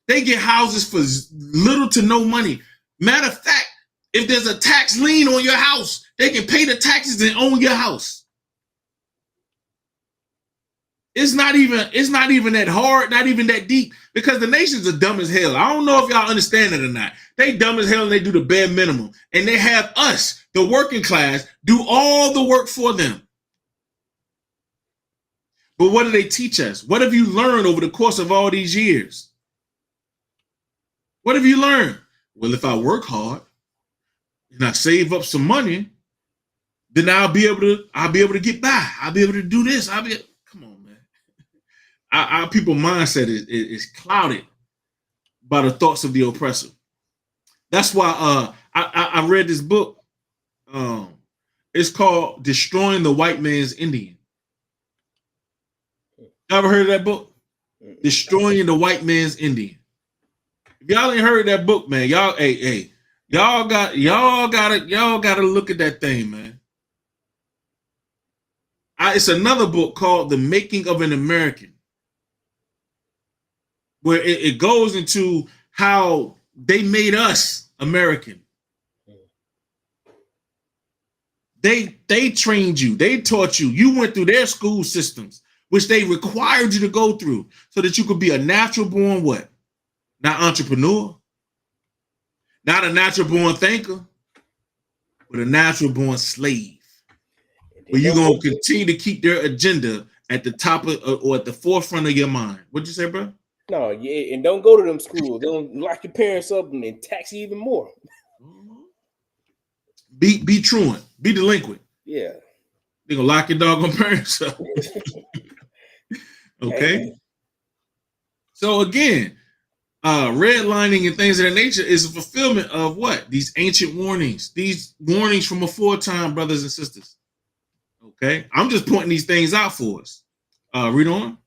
They get houses for little to no money. Matter of fact, if there's a tax lien on your house, they can pay the taxes and own your house. It's not even that hard, not even that deep, because the nations are dumb as hell. I don't know if y'all understand it or not. They dumb as hell and they do the bare minimum. And they have us, the working class, do all the work for them. But what do they teach us? What have you learned over the course of all these years? What have you learned? Well, if I work hard and I save up some money, then I'll be able to get by. I'll be able to do this. Come on, man. Our people mindset is clouded by the thoughts of the oppressor. That's why I read this book. It's called Destroying the White Man's Indian. You ever heard of that book? Destroying the White Man's Indian. If y'all ain't heard that book, man, y'all gotta look at that thing, man. It's another book called The Making of an American, where it goes into how they made us American. They trained you, they taught you, you went through their school systems, which they required you to go through so that you could be a natural born what? Not entrepreneur, not a natural born thinker, but a natural born slave. Where you're going to continue to keep their agenda at the top of or at the forefront of your mind. What'd you say, bro? No, yeah, and don't go to them schools. They don't lock your parents up and then tax you even more. Be truant, be delinquent. Yeah. They gonna lock your doggone parents up. Okay. Hey. So again, redlining and things of that nature is a fulfillment of what? These ancient warnings, these warnings from aforetime, brothers and sisters. Okay. I'm just pointing these things out for us. Read on.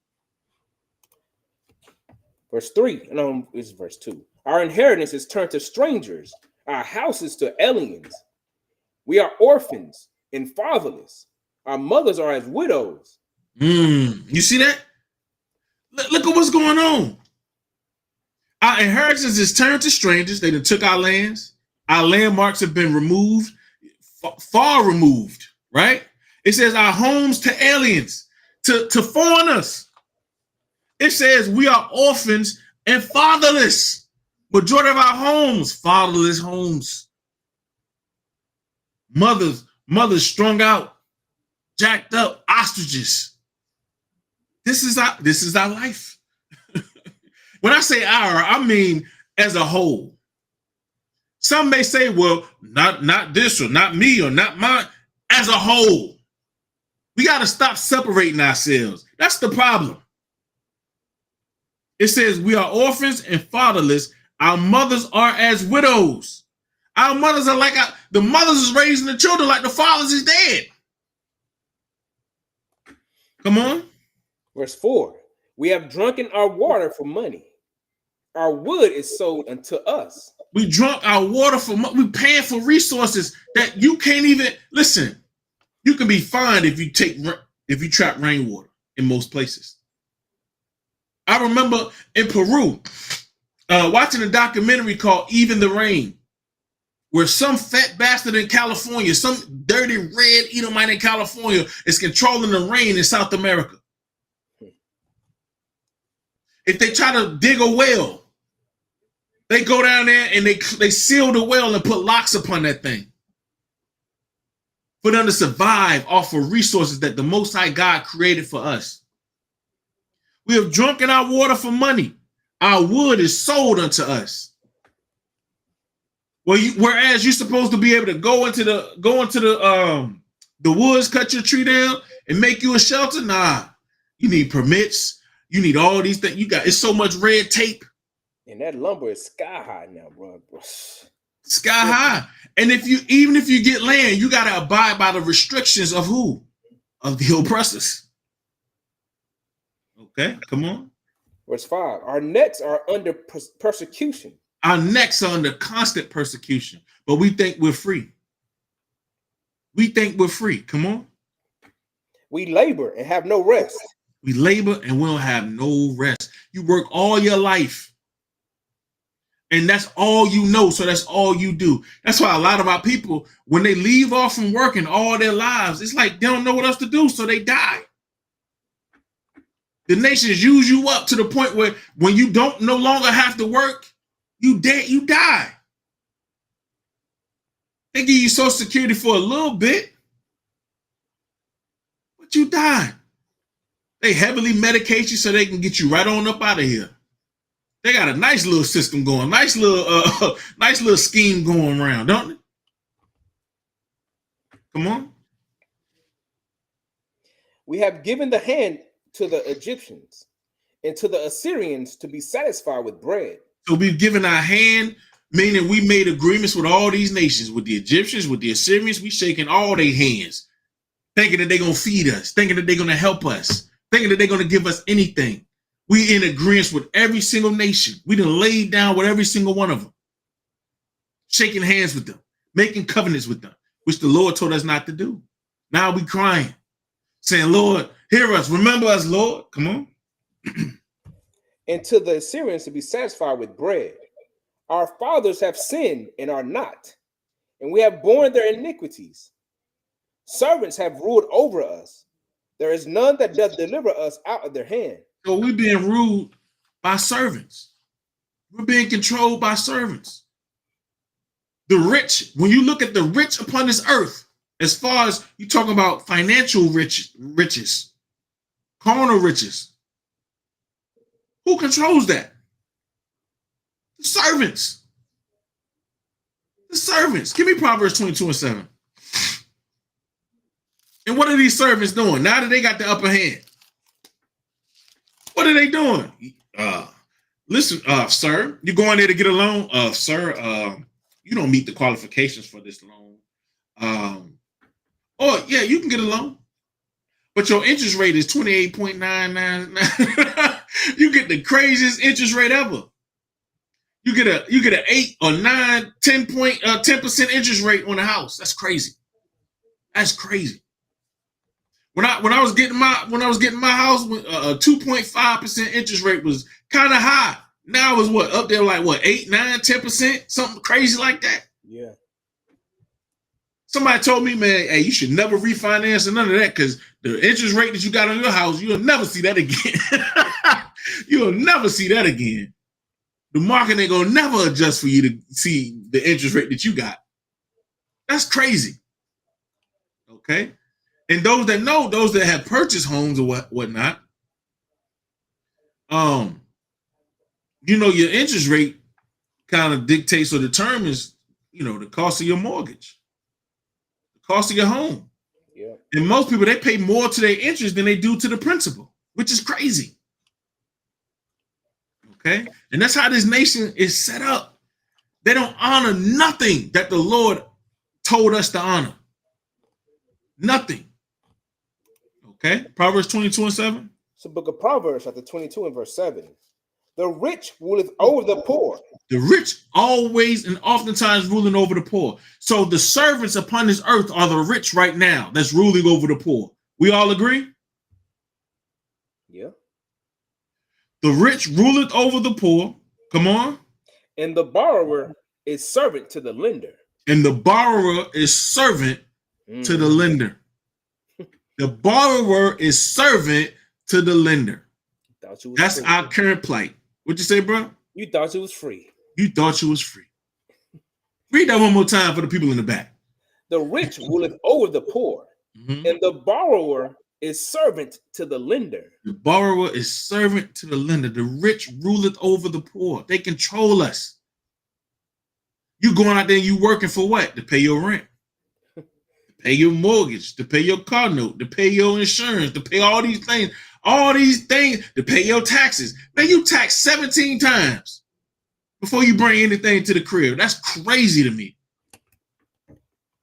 Verse 3. No, it's verse 2. Our inheritance is turned to strangers, our houses to aliens. We are orphans and fatherless. Our mothers are as widows. You see that? Look at what's going on. Our inheritance is turned to strangers. They done took our lands. Our landmarks have been removed, far removed, right? It says our homes to aliens, to foreigners. It says we are orphans and fatherless. Majority of our homes, fatherless homes. Mothers strung out, jacked up, ostriches. This is our life. When I say our, I mean as a whole. Some may say, well, not this or not me or not mine. As a whole, we got to stop separating ourselves. That's the problem. It says we are orphans and fatherless. Our mothers are as widows. Our mothers are like the mothers is raising the children like the fathers is dead. Come on. Verse 4. We have drunken our water for money. Our wood is sold unto us. We drunk our water for money. We paying for resources that you can't even listen. You can be fined if you trap rainwater in most places. I remember in Peru watching a documentary called Even the Rain, where some fat bastard in California, some dirty red Edomite in California is controlling the rain in South America. If they try to dig a well, they go down there and they seal the well and put locks upon that thing for them to survive off of resources that the Most High God created for us. We have drunken our water for money. Our wood is sold unto us. Well, whereas you're supposed to be able to go into the woods, cut your tree down, and make you a shelter. Nah, you need permits. You need all these things. It's so much red tape. And that lumber is sky high now, bro. Sky high. And even if you get land, you got to abide by the restrictions of who? Of the oppressors. Okay, come on. Verse 5. Our necks are under persecution. Our necks are under constant persecution, but we think we're free. We think we're free. Come on. We labor and have no rest. We labor and we don't have no rest. You work all your life. And that's all you know, so that's all you do. That's why a lot of our people, when they leave off from working all their lives, it's like they don't know what else to do, so they die. The nations use you up to the point where when you don't no longer have to work, you die. They give you Social Security for a little bit, but you die. They heavily medicate you so they can get you right on up out of here. They got a nice little system going, nice little scheme going around, don't they? Come on. We have given the hand to the Egyptians and to the Assyrians to be satisfied with bread. So we've given our hand, meaning we made agreements with all these nations, with the Egyptians, with the Assyrians. We shaking all their hands, thinking that they're going to feed us, thinking that they're going to help us, thinking that they're going to give us anything. We in agreement with every single nation. We done laid down with every single one of them, shaking hands with them, making covenants with them, which the Lord told us not to do. Now we crying, saying, Lord, hear us. Remember us, Lord. Come on. And to the Assyrians to be satisfied with bread. Our fathers have sinned and are not, and we have borne their iniquities. Servants have ruled over us. There is none that doth deliver us out of their hand. So we're being ruled by servants. We're being controlled by servants. The rich, when you look at the rich upon this earth, as far as you talk about financial riches, carnal riches. Who controls that? The servants. The servants. Give me Proverbs 22:7. And what are these servants doing now that they got the upper hand? What are they doing? Listen, sir, you going there to get a loan? Sir, you don't meet the qualifications for this loan. Oh, yeah, you can get a loan. But your interest rate is 28.999. You get the craziest interest rate ever. You get an 8 or 9, 10% interest rate on a house. That's crazy. That's crazy. When I was getting my house, a 2.5% interest rate was kind of high. Now it's up there like 8, 9, 10%, something crazy like that. Yeah. Somebody told me, man, hey, you should never refinance and none of that because the interest rate that you got on your house, you'll never see that again. You'll never see that again. The market ain't gonna never adjust for you to see the interest rate that you got. That's crazy. Okay. And those that know, those that have purchased homes or whatnot, your interest rate kind of dictates or determines, the cost of your mortgage, the cost of your home. Yeah. And most people, they pay more to their interest than they do to the principal, which is crazy. Okay. And that's how this nation is set up. They don't honor nothing that the Lord told us to honor. Nothing. Okay. Proverbs 22:7. It's the book of Proverbs, chapter 22 and verse 7. The rich ruleth over the poor. The rich always and oftentimes ruling over the poor. So the servants upon this earth are the rich right now that's ruling over the poor. We all agree? Yeah. The rich ruleth over the poor. Come on. And the borrower is servant to the lender. And the borrower is servant to the lender. The borrower is servant to the lender. That's free. Our current plight. What'd you say, bro? You thought it was free. You thought you was free. Read that one more time for the people in the back. The rich ruleth over the poor, and the borrower is servant to the lender. The borrower is servant to the lender. The rich ruleth over the poor. They control us. You going out there and you working for what? To pay your rent, to pay your mortgage, to pay your car note, to pay your insurance, to pay all these things, to pay your taxes. Man, you tax 17 times before you bring anything to the crib. That's crazy to me.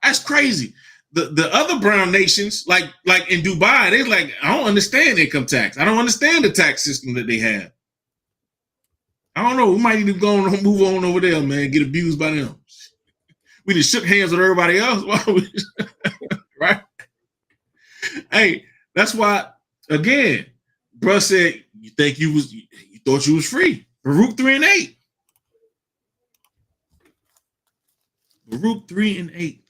That's crazy. The other brown nations, like in Dubai, they're like, I don't understand income tax. I don't understand the tax system that they have. I don't know. We might need to go and move on over there, man. Get abused by them. We just shook hands with everybody else. Right? Hey, that's why, again, bruh said, you thought you was free. Baruch 3:8. Baruch 3:8.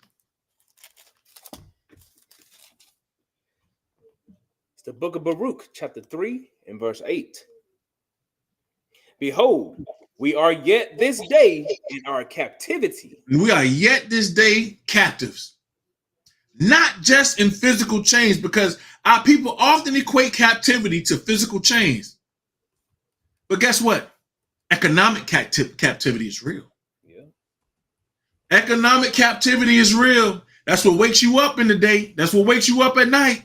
It's the book of Baruch, chapter 3 and verse 8. Behold, we are yet this day in our captivity. We are yet this day captives. Not just in physical chains, because our people often equate captivity to physical chains. But guess what? Economic captivity is real. Yeah. Economic captivity is real. That's what wakes you up in the day. That's what wakes you up at night.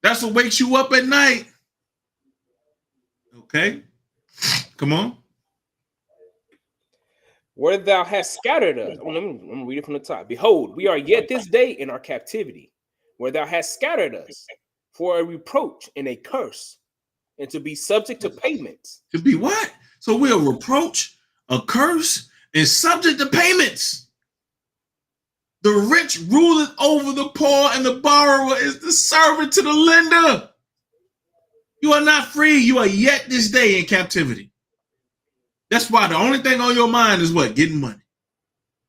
That's what wakes you up at night. Okay? Come on. Where thou hast scattered us. Let me read it from the top. Behold, we are yet this day in our captivity, where thou hast scattered us for a reproach and a curse, and to be subject to payments. To be what? So we're a reproach, a curse, and subject to payments. The rich ruleth over the poor, and the borrower is the servant to the lender. You are not free. You are yet this day in captivity. That's why the only thing on your mind is what? Getting money.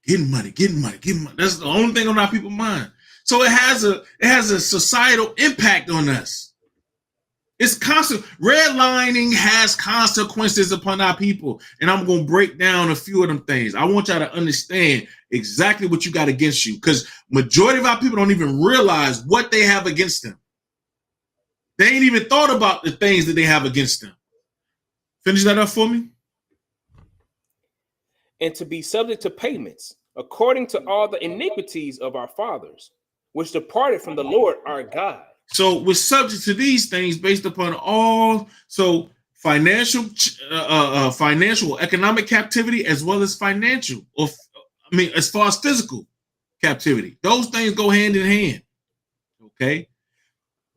Getting money, getting money, getting money. That's the only thing on our people's mind. So it has a societal impact on us. It's constant. Redlining has consequences upon our people. And I'm going to break down a few of them things. I want y'all to understand exactly what you got against you, because majority of our people don't even realize what they have against them. They ain't even thought about the things that they have against them. Finish that up for me. And to be subject to payments, according to all the iniquities of our fathers, which departed from the Lord our God. So we're subject to these things based upon all financial, economic captivity, as well as financial, as far as physical captivity. Those things go hand in hand. Okay.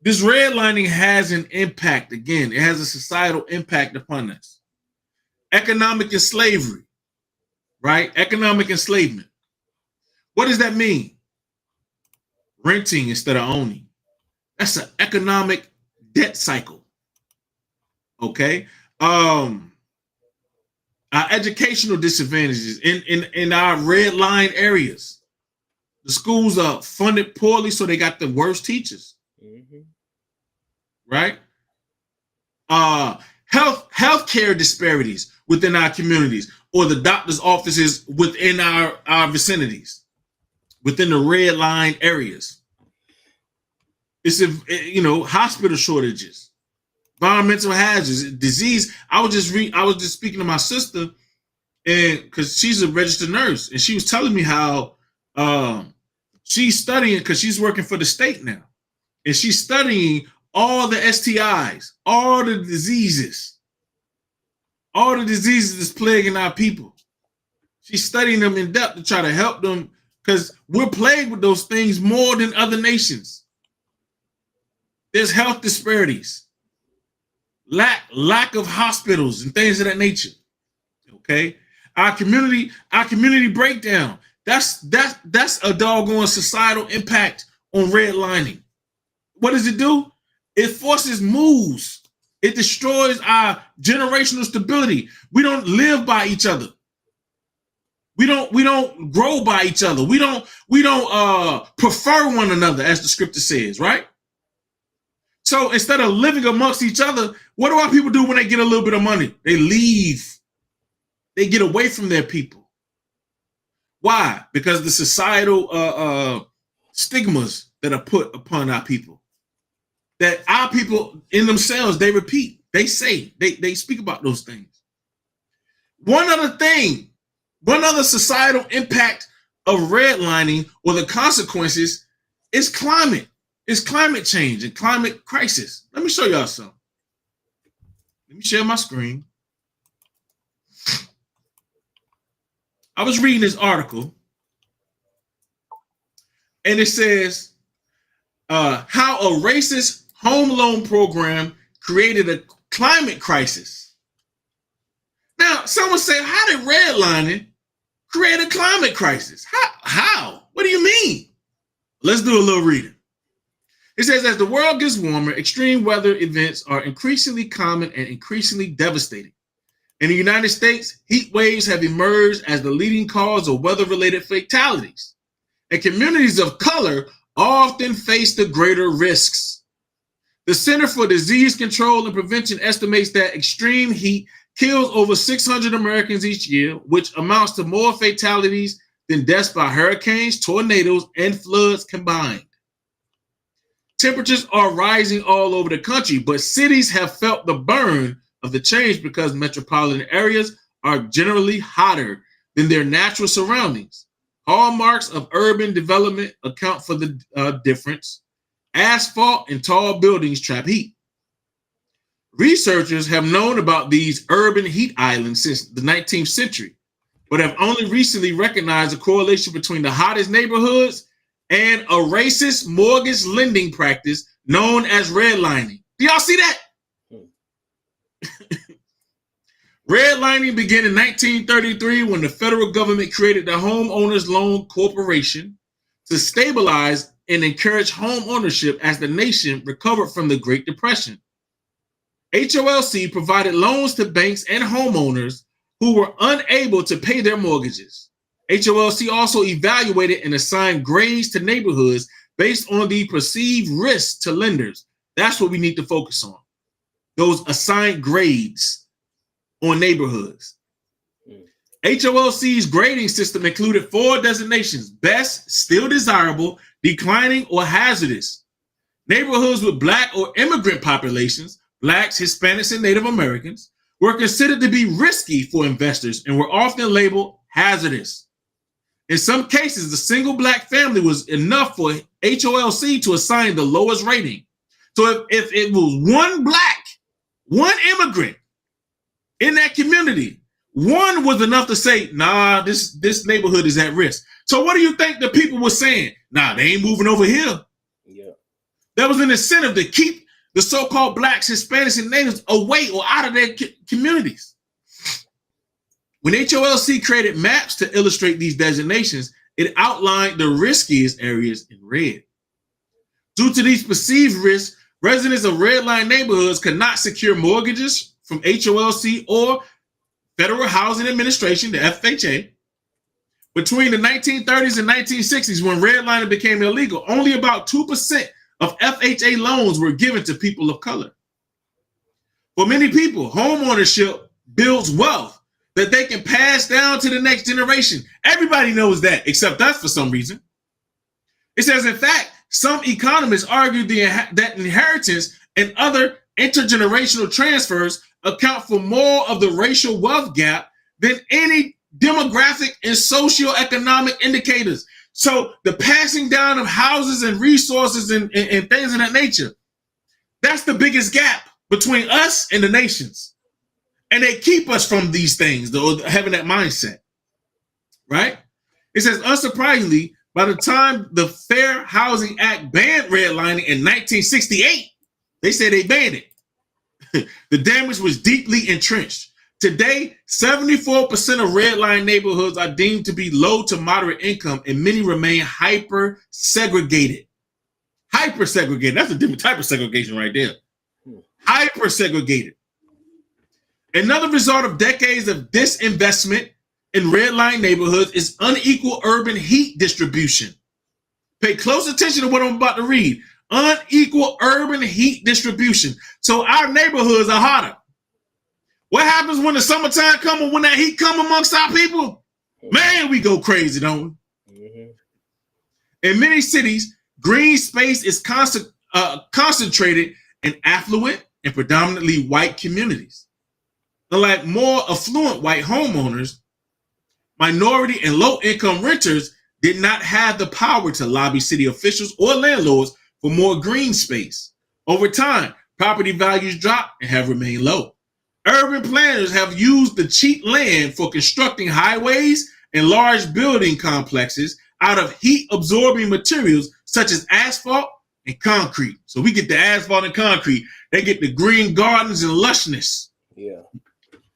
This redlining has an impact. Again, it has a societal impact upon us. Economic and slavery, right? Economic enslavement. What does that mean? Renting instead of owning. That's an economic debt cycle. Okay. Our educational disadvantages in our red line areas. The schools are funded poorly, so they got the worst teachers. Mm-hmm. Right? Healthcare disparities within our communities, or the doctor's offices within our vicinities, within the red line areas. It's hospital shortages, environmental hazards, disease. I was just speaking to my sister, and because she's a registered nurse, and she was telling me how she's studying, because she's working for the state now, and she's studying all the STIs, all the diseases that's plaguing our people. She's studying them in depth to try to help them, because we're plagued with those things more than other nations. There's health disparities, lack of hospitals and things of that nature. Okay, our community breakdown. That's a doggone societal impact on redlining. What does it do? It forces moves. It destroys our generational stability. We don't live by each other. We don't grow by each other. We don't prefer one another, as the scripture says, right? So instead of living amongst each other, what do our people do when they get a little bit of money? They leave. They get away from their people. Why? Because the societal stigmas that are put upon our people. That our people in themselves, they repeat, they say, they speak about those things. One other societal impact of redlining, or the consequences, is climate. It's climate change and climate crisis. Let me show y'all something. Let me share my screen. I was reading this article, and it says how a racist home loan program created a climate crisis. Now, someone say, how did redlining create a climate crisis? How? What do you mean? Let's do a little reading. It says, as the world gets warmer, extreme weather events are increasingly common and increasingly devastating. In the United States, heat waves have emerged as the leading cause of weather-related fatalities, and communities of color often face the greater risks. The Center for Disease Control and Prevention estimates that extreme heat kills over 600 Americans each year, which amounts to more fatalities than deaths by hurricanes, tornadoes, and floods combined. Temperatures are rising all over the country, but cities have felt the burn of the change because metropolitan areas are generally hotter than their natural surroundings. Hallmarks of urban development account for the difference. Asphalt and tall buildings trap heat. Researchers have known about these urban heat islands since the 19th century, but have only recently recognized a correlation between the hottest neighborhoods and a racist mortgage lending practice known as redlining. Do y'all see that? Redlining began in 1933 when the federal government created the Homeowners Loan Corporation to stabilize and encourage home ownership as the nation recovered from the Great Depression. HOLC provided loans to banks and homeowners who were unable to pay their mortgages. HOLC also evaluated and assigned grades to neighborhoods based on the perceived risks to lenders. That's what we need to focus on. Those assigned grades on neighborhoods. HOLC's grading system included 4 designations: best, still desirable, declining, or hazardous. Neighborhoods with Black or immigrant populations, Blacks, Hispanics, and Native Americans, were considered to be risky for investors and were often labeled hazardous. In some cases, the single Black family was enough for HOLC to assign the lowest rating. So if it was one Black, one immigrant in that community, one was enough to say, nah, this neighborhood is at risk. So what do you think the people were saying? Nah, they ain't moving over here. Yeah. There was an incentive to keep the so-called Blacks, Hispanics, and Natives away or out of their communities. When HOLC created maps to illustrate these designations, it outlined the riskiest areas in red. Due to these perceived risks, residents of redline neighborhoods could not secure mortgages from HOLC or Federal Housing Administration, the FHA. Between the 1930s and 1960s, when redlining became illegal, only about 2% of FHA loans were given to people of color. For many people, homeownership builds wealth that they can pass down to the next generation. Everybody knows that, except us for some reason. It says, in fact, some economists argue that inheritance and other intergenerational transfers account for more of the racial wealth gap than any demographic and socioeconomic indicators. So the passing down of houses and resources and things of that nature, that's the biggest gap between us and the nations. And they keep us from these things, though, having that mindset, right? It says, unsurprisingly, by the time the Fair Housing Act banned redlining in 1968, they said they banned it. The damage was deeply entrenched. Today, 74% of redline neighborhoods are deemed to be low to moderate income, and many remain hyper-segregated. Hyper-segregated, that's a different type of segregation right there. Hyper-segregated. Another result of decades of disinvestment in redline neighborhoods is unequal urban heat distribution. Pay close attention to what I'm about to read. Unequal urban heat distribution. So our neighborhoods are hotter. What happens when the summertime comes and when that heat comes amongst our people? Man, we go crazy, don't we? Mm-hmm. In many cities, green space is concentrated in affluent and predominantly white communities. Unlike more affluent white homeowners, minority and low-income renters did not have the power to lobby city officials or landlords for more green space. Over time, property values dropped and have remained low. Urban planners have used the cheap land for constructing highways and large building complexes out of heat-absorbing materials such as asphalt and concrete. So we get the asphalt and concrete. They get the green gardens and lushness. Yeah.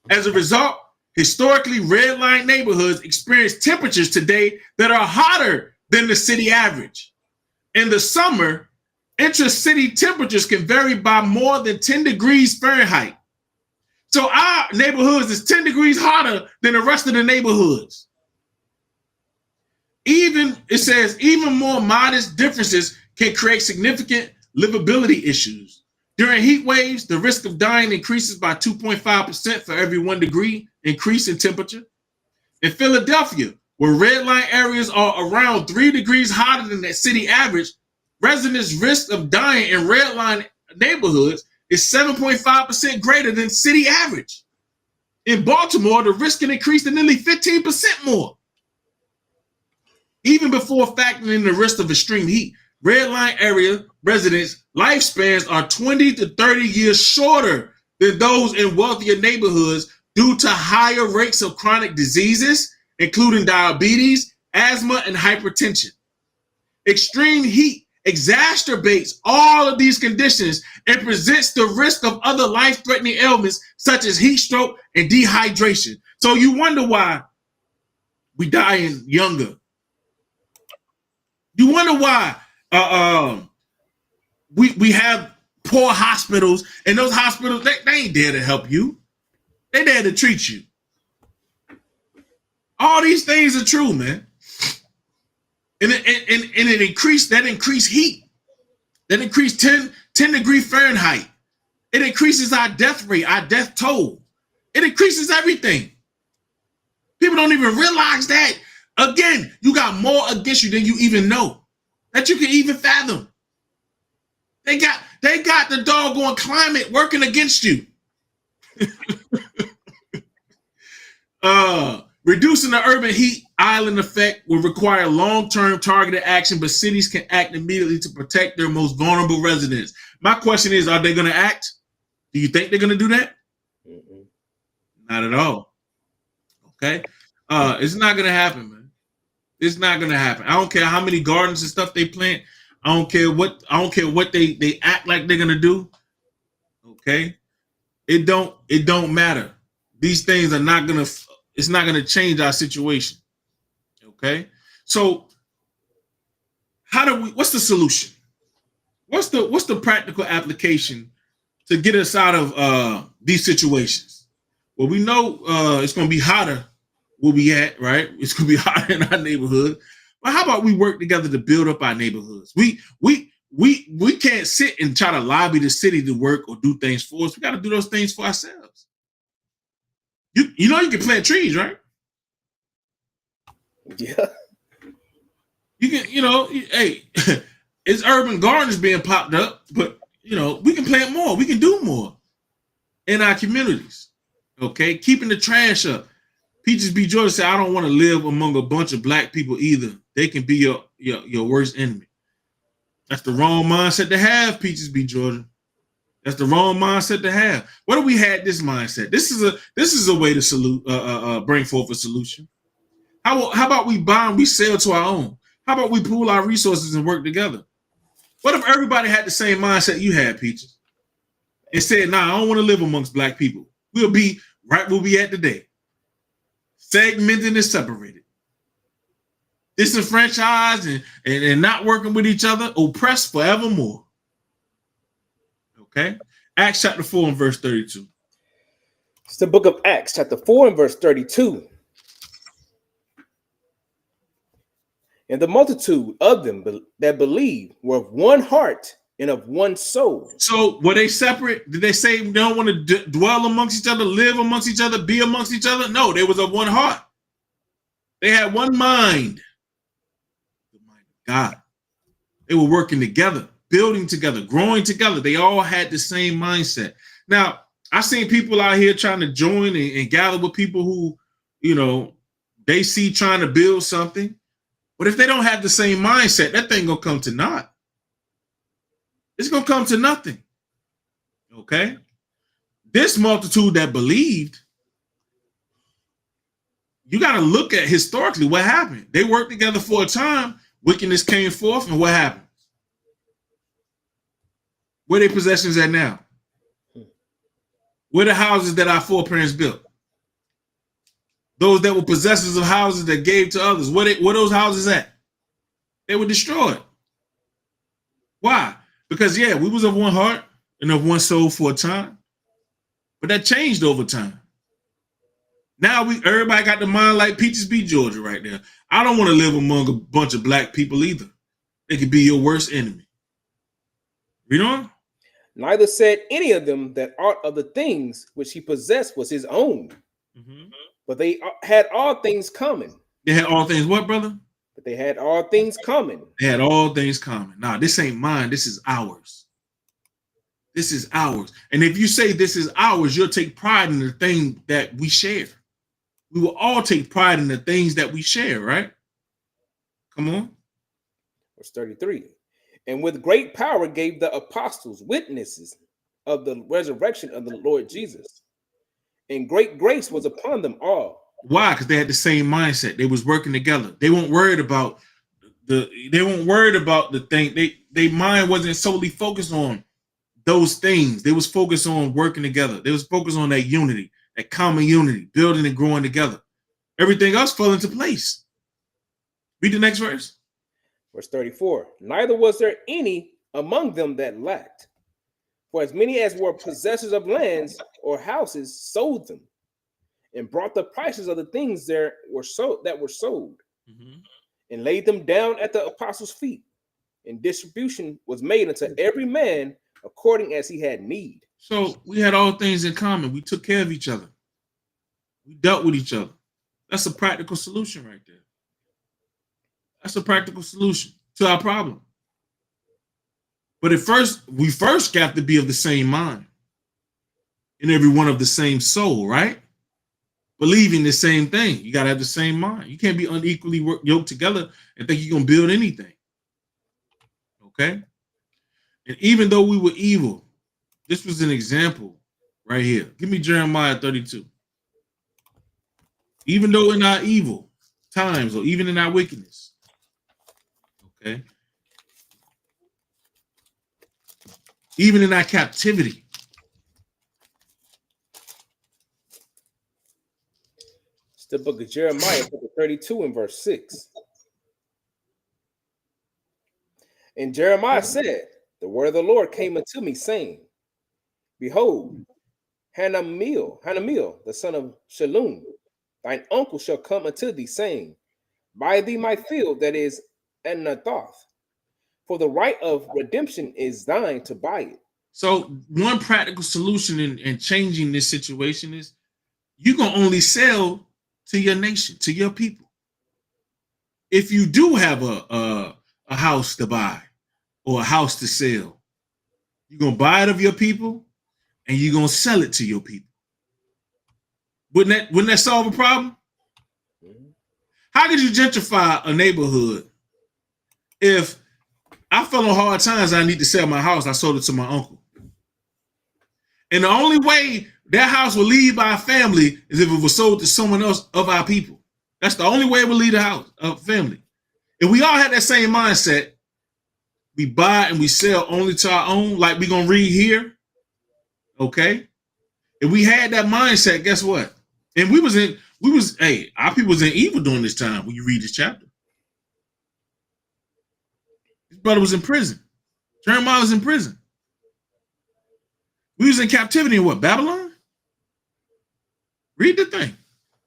As a result, historically, redline neighborhoods experience temperatures today that are hotter than the city average. In the summer, intra-city temperatures can vary by more than 10 degrees Fahrenheit. So our neighborhoods is 10 degrees hotter than the rest of the neighborhoods. It says even more modest differences can create significant livability issues. During heat waves, the risk of dying increases by 2.5% for every 1 degree increase in temperature. In Philadelphia, where redline areas are around 3 degrees hotter than the city average, residents' risk of dying in redline neighborhoods is 7.5% greater than city average. In Baltimore, the risk can increase to nearly 15% more. Even before factoring in the risk of extreme heat, redline area residents' lifespans are 20 to 30 years shorter than those in wealthier neighborhoods due to higher rates of chronic diseases, including diabetes, asthma, and hypertension. Extreme heat exacerbates all of these conditions and presents the risk of other life-threatening ailments such as heat stroke and dehydration. So you wonder why we dying younger. You wonder why we have poor hospitals, and those hospitals, they ain't there to help you. They there to treat you. All these things are true, man. And it increased heat. That increased 10 degrees Fahrenheit. It increases our death rate, our death toll. It increases everything. People don't even realize that. Again, you got more against you than you even know, that you can even fathom. They got the doggone climate working against you. Reducing the urban heat island effect will require long-term targeted action, but cities can act immediately to protect their most vulnerable residents. My question is, are they going to act? Do you think they're going to do that? Mm-mm. Not at all. Okay? It's not going to happen, man. It's not going to happen. I don't care how many gardens and stuff they plant. I don't care what they act like they're going to do. Okay? It don't matter. These things are not going to it's not going to change our situation. Okay? So what's the solution? What's the practical application to get us out of these situations? Well, we know it's going to be hotter where we at, right? It's going to be hotter in our neighborhood. But how about we work together to build up our neighborhoods? We can't sit and try to lobby the city to work or do things for us. We got to do those things for ourselves. You know you can plant trees, right? Yeah. You can, hey, it's urban gardens being popped up, but we can plant more. We can do more in our communities. Okay, keeping the trash up. Peaches B. Jordan said, "I don't want to live among a bunch of black people either. They can be your worst enemy." That's the wrong mindset to have, Peaches B. Jordan. That's the wrong mindset to have. What if we had this mindset? This is a way to bring forth a solution. How about we buy and we sell to our own? How about we pool our resources and work together? What if everybody had the same mindset you had, Peaches, and said, "Nah, I don't want to live amongst black people. We'll be right where we at today, segmented and separated, disenfranchised and not working with each other, oppressed forevermore." Okay? Acts chapter 4 and verse 32. It's the book of Acts, chapter 4 and verse 32. And the multitude of them that believed were of one heart and of one soul. So were they separate? Did they say they don't want to dwell amongst each other, live amongst each other, be amongst each other? No, they was of one heart. They had one mind. The mind of God. They were working together, building together, growing together. They all had the same mindset. Now, I've seen people out here trying to join and gather with people who, they see trying to build something. But if they don't have the same mindset, that thing gonna come to naught. It's gonna come to nothing. Okay? This multitude that believed, you got to look at historically what happened. They worked together for a time. Wickedness came forth, and what happened? Where their possessions at now? Where the houses that our foreparents built? Those that were possessors of houses that gave to others, where those houses at? They were destroyed. Why? Because, we was of one heart and of one soul for a time. But that changed over time. Now everybody got the mind like Peaches B. Georgia right there. I don't want to live among a bunch of black people either. They could be your worst enemy. Read on. Neither said any of them that aught of the things which he possessed was his own. Mm-hmm. But they had all things common. They had all things what, brother? But they had all things common. They had all things common. Nah, this ain't mine. This is ours. This is ours. And if you say this is ours, you'll take pride in the thing that we share. We will all take pride in the things that we share, right? Come on. Verse 33. And with great power gave the apostles witnesses of the resurrection of the Lord Jesus. And great grace was upon them all. Why? Because they had the same mindset. They was working together. They weren't worried about the thing. Their mind wasn't solely focused on those things. They was focused on working together. They was focused on that unity, that common unity, building and growing together. Everything else fell into place. Read the next verse. Verse 34. Neither was there any among them that lacked. For as many as were possessors of lands or houses sold them, and brought the prices of the things that were sold, mm-hmm. and laid them down at the apostles' feet. And distribution was made unto every man according as he had need. So we had all things in common. We took care of each other. We dealt with each other. That's a practical solution right there. That's a practical solution to our problem. But we first got to be of the same mind, and every one of the same soul, right? Believing the same thing. You got to have the same mind. You can't be unequally yoked together and think you're going to build anything. Okay? And even though we were evil, this was an example right here. Give me Jeremiah 32. Even though in our evil times or even in our wickedness. Okay? Even in our captivity. It's the book of Jeremiah, chapter 32 and verse 6. And Jeremiah said, the word of the Lord came unto me, saying, behold, Hanamiel, the son of Shalom, thine uncle shall come unto thee, saying, buy thee my field that is Anathoth, for the right of redemption is thine to buy it. So one practical solution in changing this situation is you're going to only sell to your nation, to your people. If you do have a house to buy or a house to sell, you're going to buy it of your people and you're going to sell it to your people. Wouldn't that solve a problem? Mm-hmm. How could you gentrify a neighborhood if I fell on hard times, I need to sell my house, I sold it to my uncle? And the only way that house will leave our family is if it was sold to someone else of our people. That's the only way it will leave the house, family. If we all had that same mindset, we buy and we sell only to our own, like we're going to read here, okay? If we had that mindset, guess what? And our people was in evil during this time when you read this chapter. His brother was in prison. Jeremiah was in prison. We was in captivity in what, Babylon? Read the thing.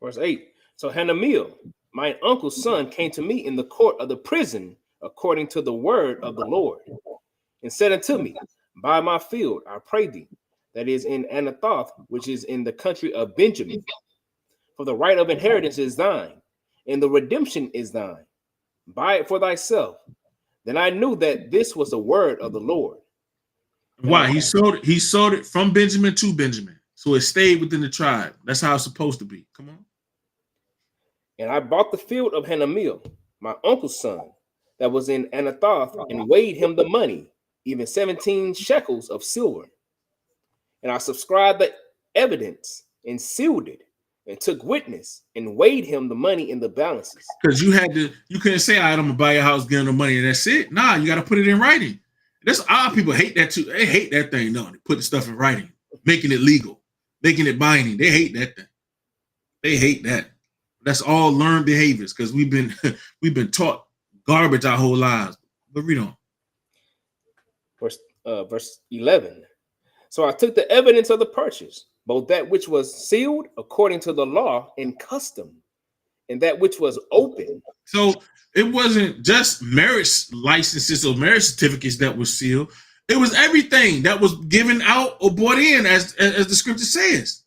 Verse 8. So Hanamiel, my uncle's son, came to me in the court of the prison according to the word of the Lord, and said unto me, buy my field, I pray thee, that is in Anathoth, which is in the country of Benjamin. For the right of inheritance is thine, and the redemption is thine. Buy it for thyself. Then I knew that this was the word of the Lord. Why? He sold it from Benjamin to Benjamin. So it stayed within the tribe. That's how it's supposed to be. Come on. And I bought the field of Hanamiel, my uncle's son, that was in Anathoth, and weighed him the money, even 17 shekels of silver. And I subscribed the evidence and sealed it, and took witness and weighed him the money in the balances. Because you couldn't say, all right, I'm gonna buy your house, give them the money, and that's it. Nah, you got to put it in writing. That's our people hate that too. They hate that thing. No, they put the stuff in writing, making it legal, making it binding. They hate that thing. They hate that. That's all learned behaviors because we've been taught garbage our whole lives. But read on. Verse 11. So I took the evidence of the purchase, both that which was sealed according to the law and custom, and that which was open. So it wasn't just marriage licenses or marriage certificates that were sealed. It was everything that was given out or bought in, as the scripture says.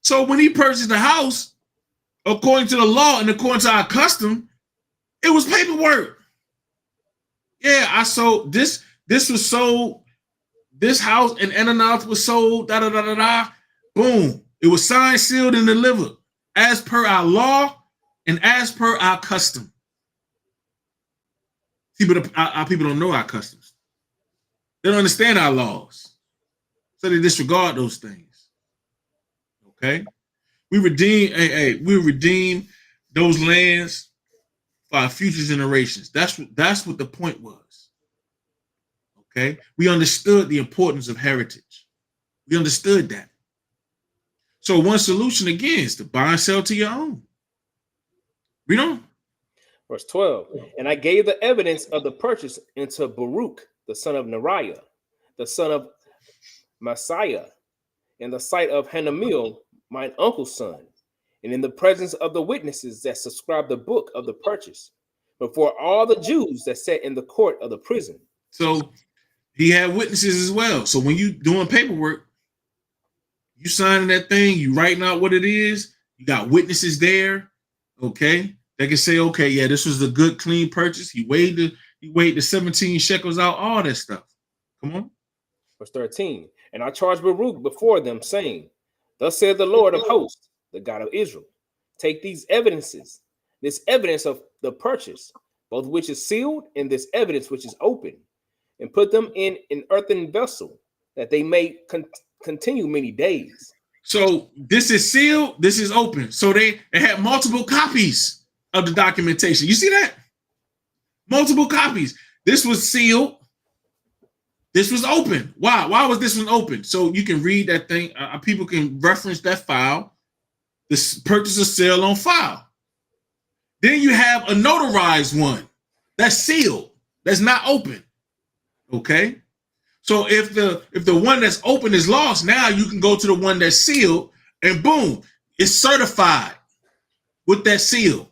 So when he purchased the house, according to the law and according to our custom, it was paperwork. Yeah, I sold this. This was sold. This house in Ananoth was sold. Da da da da da. Boom! It was signed, sealed, and delivered as per our law and as per our custom. See, but our people don't know our customs. They don't understand our laws, so they disregard those things. Okay, we redeem those lands for our future generations. That's what the point was. Okay, we understood the importance of heritage. We understood that. So one solution again is to buy and sell to your own. Read on. Verse 12. And I gave the evidence of the purchase into Baruch, the son of Neriah, the son of Messiah, in the sight of Hanamiel, my uncle's son, and in the presence of the witnesses that subscribed the book of the purchase, before all the Jews that sat in the court of the prison. So he had witnesses as well. So when you doing paperwork, you signing that thing, you writing out what it is, you got witnesses there, okay? They can say, okay, yeah, this was a good, clean purchase. He weighed He weighed the 17 shekels out, all that stuff. Come on. Verse 13. And I charged Baruch before them, saying, Thus saith the Lord of hosts, the God of Israel, take these evidences, this evidence of the purchase, both which is sealed and this evidence which is open, and put them in an earthen vessel, that they may continue many days. So this is sealed, this is open. So they had multiple copies of the documentation. You see that? Multiple copies. This was sealed. This was open. Why? Why was this one open? So you can read that thing. People can reference that file. This purchase or sale on file. Then you have a notarized one that's sealed, that's not open. Okay. So if the one that's open is lost, now you can go to the one that's sealed, and boom, it's certified with that seal.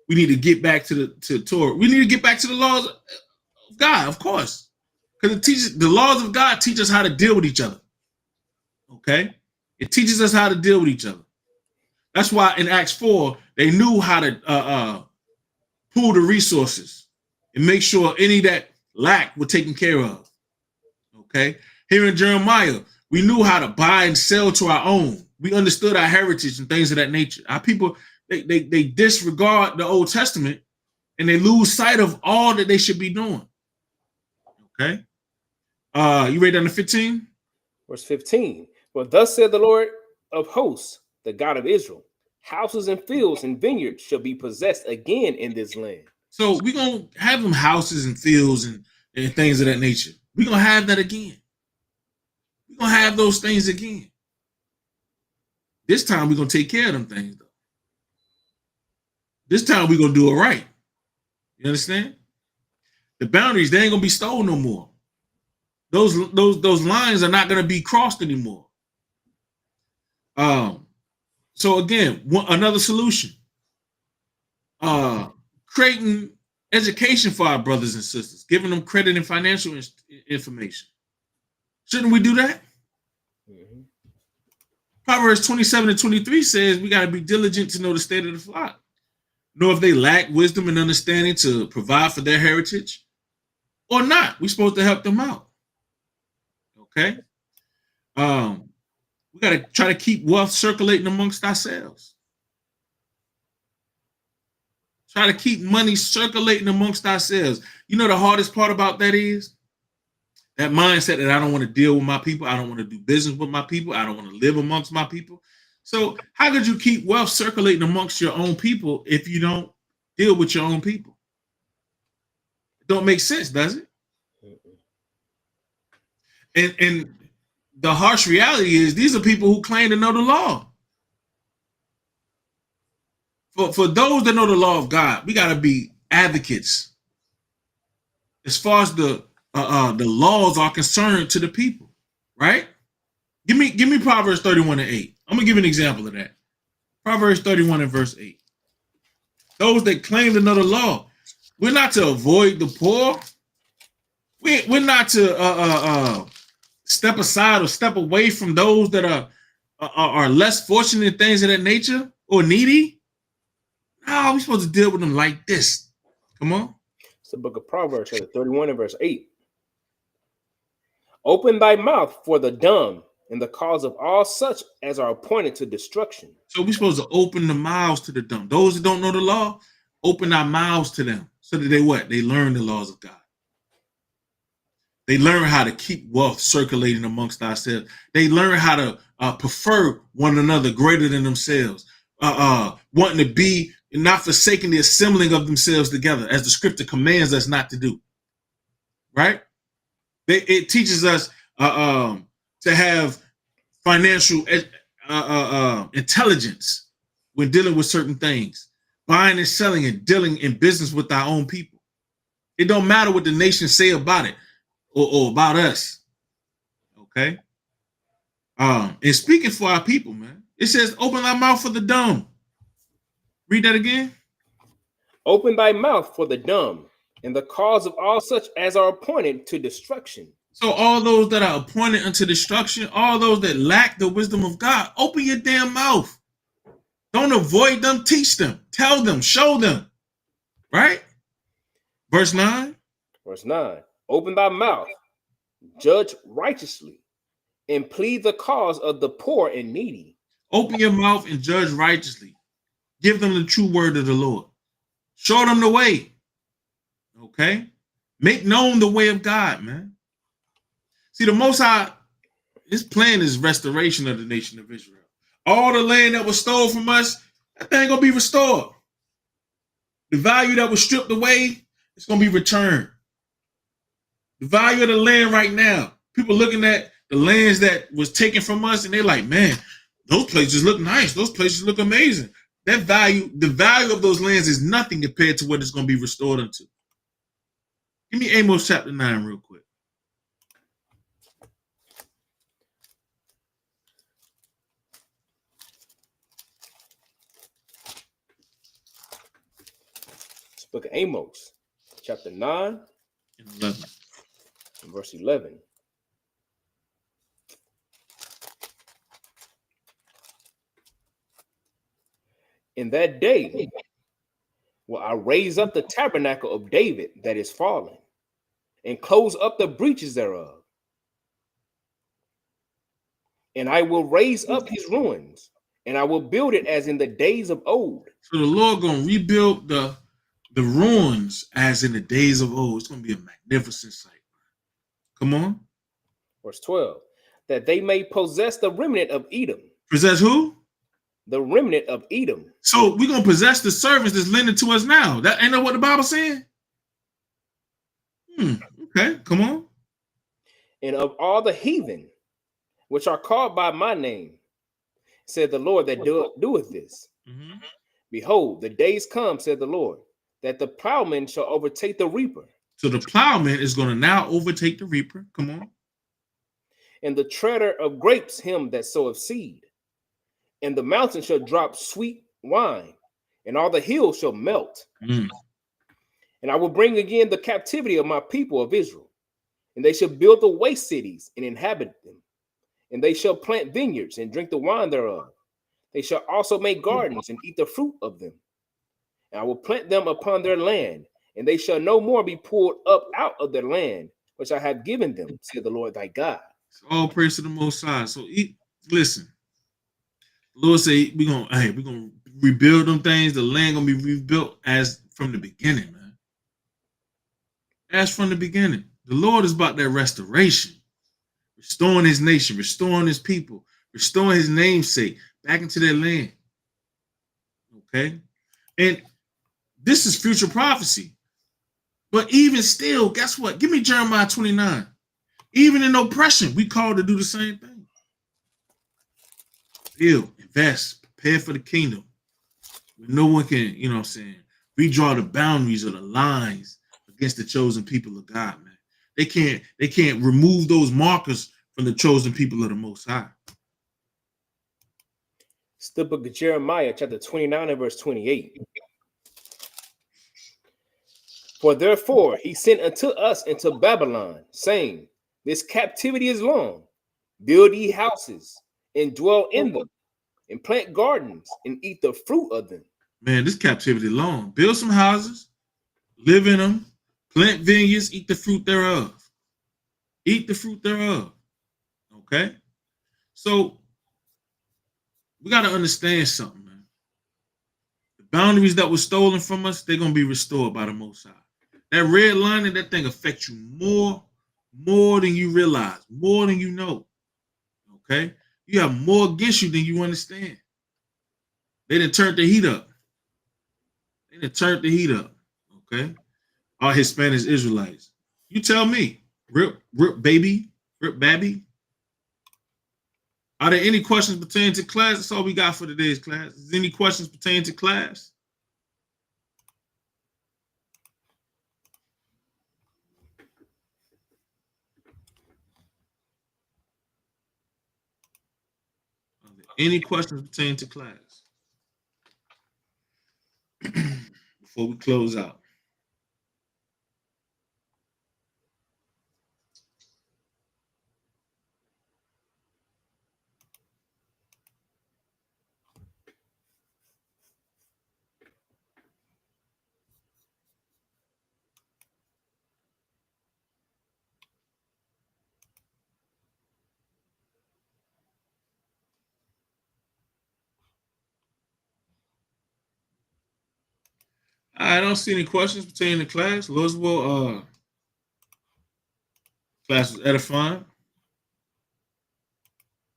We need to get back to Torah. We need to get back to the laws of God, of course, because it teaches the laws of God teach us how to deal with each other. Okay, it teaches us how to deal with each other. That's why in Acts 4 they knew how to pool the resources and make sure any that lack were taken care of. Okay, here in Jeremiah we knew how to buy and sell to our own. We understood our heritage and things of that nature. Our people. They disregard the Old Testament and they lose sight of all that they should be doing. Okay. You read down to 15? Verse 15. For thus said the Lord of hosts, the God of Israel, houses and fields and vineyards shall be possessed again in this land. So we're going to have them houses and fields and things of that nature. We're going to have that again. We're going to have those things again. This time we're going to take care of them things, though. This time we're gonna do it right. You understand? The boundaries, they ain't gonna be stolen no more. Those lines are not gonna be crossed anymore. So again, another solution. Creating education for our brothers and sisters, giving them credit and financial information. Shouldn't we do that? Mm-hmm. Proverbs 27 and 23 says we gotta be diligent to know the state of the flock. Know if they lack wisdom and understanding to provide for their heritage or not. We're supposed to help them out. Okay. We got to try to keep wealth circulating amongst ourselves. Try to keep money circulating amongst ourselves. You know, the hardest part about that is that mindset that I don't want to deal with my people. I don't want to do business with my people. I don't want to live amongst my people. So how could you keep wealth circulating amongst your own people if you don't deal with your own people? It don't make sense, does it? And the harsh reality is these are people who claim to know the law. For those that know the law of God, we got to be advocates as far as the laws are concerned to the people, right? Give me Proverbs 31 and 8. I'm gonna give an example of that. Proverbs 31 and verse 8. Those that claim to know the law, we're not to avoid the poor. We're not to step aside or step away from those that are less fortunate in things of that nature or needy. No, we're supposed to deal with them like this. Come on. It's the book of Proverbs, chapter 31 and verse 8. Open thy mouth for the dumb and the cause of all such as are appointed to destruction. So we're supposed to open the mouths to the dumb. Those that don't know the law, open our mouths to them so that they what? They learn the laws of God. They learn how to keep wealth circulating amongst ourselves. They learn how to prefer one another greater than themselves, wanting to be and not forsaking the assembling of themselves together as the scripture commands us not to do. Right? It teaches us to have financial intelligence when dealing with certain things, buying and selling and dealing in business with our own people. It don't matter what the nation say about it or about us. Okay. And speaking for our people, man, it says, open thy mouth for the dumb. Read that again. Open thy mouth for the dumb and the cause of all such as are appointed to destruction. So all those that are appointed unto destruction, all those that lack the wisdom of God, open your damn mouth. Don't avoid them, teach them, tell them, show them, right? Verse 9. Verse 9. Open thy mouth, judge righteously, and plead the cause of the poor and needy. Open your mouth and judge righteously. Give them the true word of the Lord. Show them the way. Okay? Make known the way of God, man. See, the Most High, his plan is restoration of the nation of Israel. All the land that was stolen from us, that thing gonna be restored. The value that was stripped away, it's gonna be returned. The value of the land right now, people looking at the lands that was taken from us, and they're like, man, those places look nice. Those places look amazing. That value, the value of those lands is nothing compared to what it's going to be restored unto. Give me Amos chapter 9 real quick. This book of Amos, chapter 9 and 11. And verse 11. In that day will I raise up the tabernacle of David that is fallen, and close up the breaches thereof. And I will raise up his ruins, and I will build it as in the days of old. So the Lord gonna rebuild the ruins as in the days of old. It's gonna be a magnificent sight. Come on. Verse 12. That they may possess the remnant of Edom. Possess who? The remnant of Edom. So we're gonna possess the servants that's lending to us now. That ain't that what the Bible's saying? Okay, come on. And of all the heathen which are called by my name, said the Lord that doeth this. Mm-hmm. Behold, the days come, said the Lord, that the plowman shall overtake the reaper. So the plowman is going to now overtake the reaper. Come on. And the treader of grapes him that soweth seed. And the mountain shall drop sweet wine, and all the hills shall melt. And I will bring again the captivity of my people of Israel, and they shall build the waste cities and inhabit them. And they shall plant vineyards and drink the wine thereof. They shall also make gardens and eat the fruit of them. And I will plant them upon their land, and they shall no more be pulled up out of their land, which I have given them, said the Lord thy God. All praise to the Most High. So listen, the Lord say we're gonna rebuild them things. The land gonna be rebuilt as from the beginning, man. As from the beginning. The Lord is about that restoration, restoring his nation, restoring his people, restoring his namesake back into their land. Okay, and this is future prophecy. But even still, guess what? Give me Jeremiah 29. Even in oppression, we called to do the same thing. Build, invest, prepare for the kingdom. No one can, redraw the boundaries or the lines against the chosen people of God, man. They can't remove those markers from the chosen people of the Most High. It's the book of Jeremiah, chapter 29 and verse 28. For therefore he sent unto us into Babylon, saying, this captivity is long. Build ye houses and dwell in them, and plant gardens and eat the fruit of them. Man, this captivity long. Build some houses, live in them, plant vineyards, eat the fruit thereof. Eat the fruit thereof. Okay? So we got to understand something, man. The boundaries that were stolen from us, they're going to be restored by the Most High. That red line and that thing affects you more than you realize, more than you know. Okay? You have more against you than you understand. They done turned the heat up. Okay? All Hispanic Israelites. You tell me. Rip baby. Are there any questions pertaining to class? That's all we got for today's class. Is there any questions pertaining to class? Any questions pertaining to class? Before we close out. I don't see any questions pertaining to class. Louisville, class was edifying.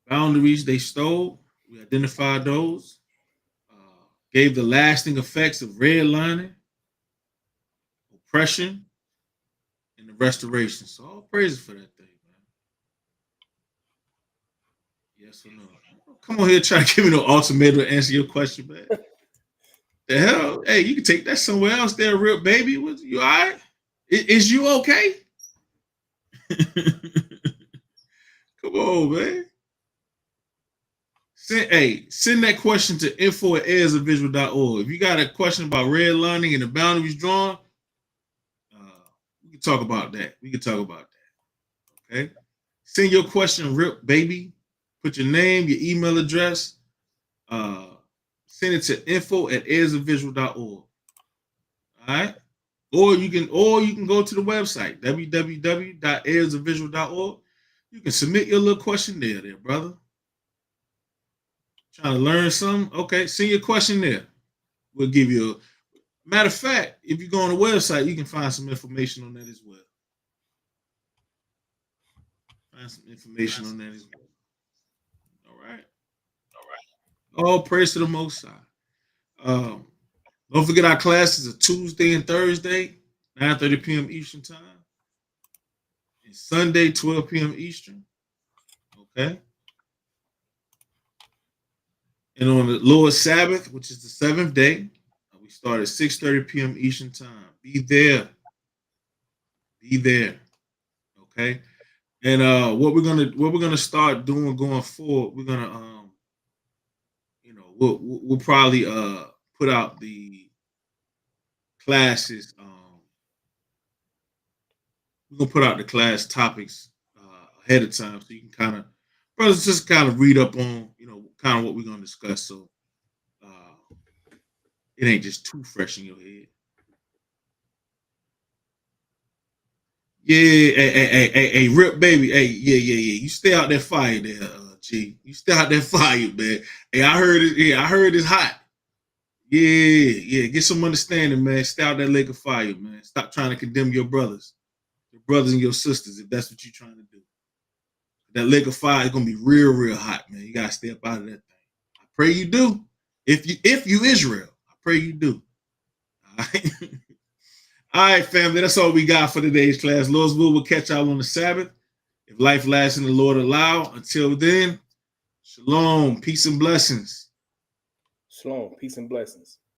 Boundaries they stole. We identified those. Gave the lasting effects of redlining, oppression, and the restoration. So all praises for that thing, man. Yes or no? Come on here, try to give me no ultimatum to answer your question, man. The hell? Hey, you can take that somewhere else there, real baby. Was you all right? Is you okay? Come on, man. Send that question to info@airsofvisual.org. If you got a question about redlining and the boundaries drawn, we can talk about that. Okay. Send your question, Rip Baby. Put your name, your email address. Send it to info@airsofvisual.org. All right. Or you can go to the website, www.airsofvisual.org. You can submit your little question there, brother. Trying to learn something? Okay, send your question there. We'll give you a matter of fact, if you go on the website, you can find some information on that as well. All right. All praise to the Most High. Don't forget our classes are Tuesday and Thursday, 9:30 p.m. Eastern Time. And Sunday, 12 p.m. Eastern. Okay. And on the Lord's Sabbath, which is the seventh day, we start at 6:30 p.m. Eastern Time. Be there. Okay. And what we're gonna start doing going forward, we're gonna we'll probably put out the classes. We're gonna put out the class topics ahead of time, so you can brothers just kind of read up on kind of what we're gonna discuss, so it ain't just too fresh in your head. Yeah, hey, Rip Baby, hey, yeah. You stay out that fire there, G. You stay out that fire, man. Hey, I heard it. Yeah, I heard it's hot. Yeah. Get some understanding, man. Stay out that lake of fire, man. Stop trying to condemn your brothers and your sisters, if that's what you're trying to do. That lake of fire is gonna be real hot, man. You gotta stay up out of that thing. I pray you do. If you Israel, I pray you do. All right. All right, family. That's all we got for today's class. Louisville will catch y'all on the Sabbath. If life lasts and the Lord allow. Until then, shalom, peace and blessings. Shalom, peace and blessings.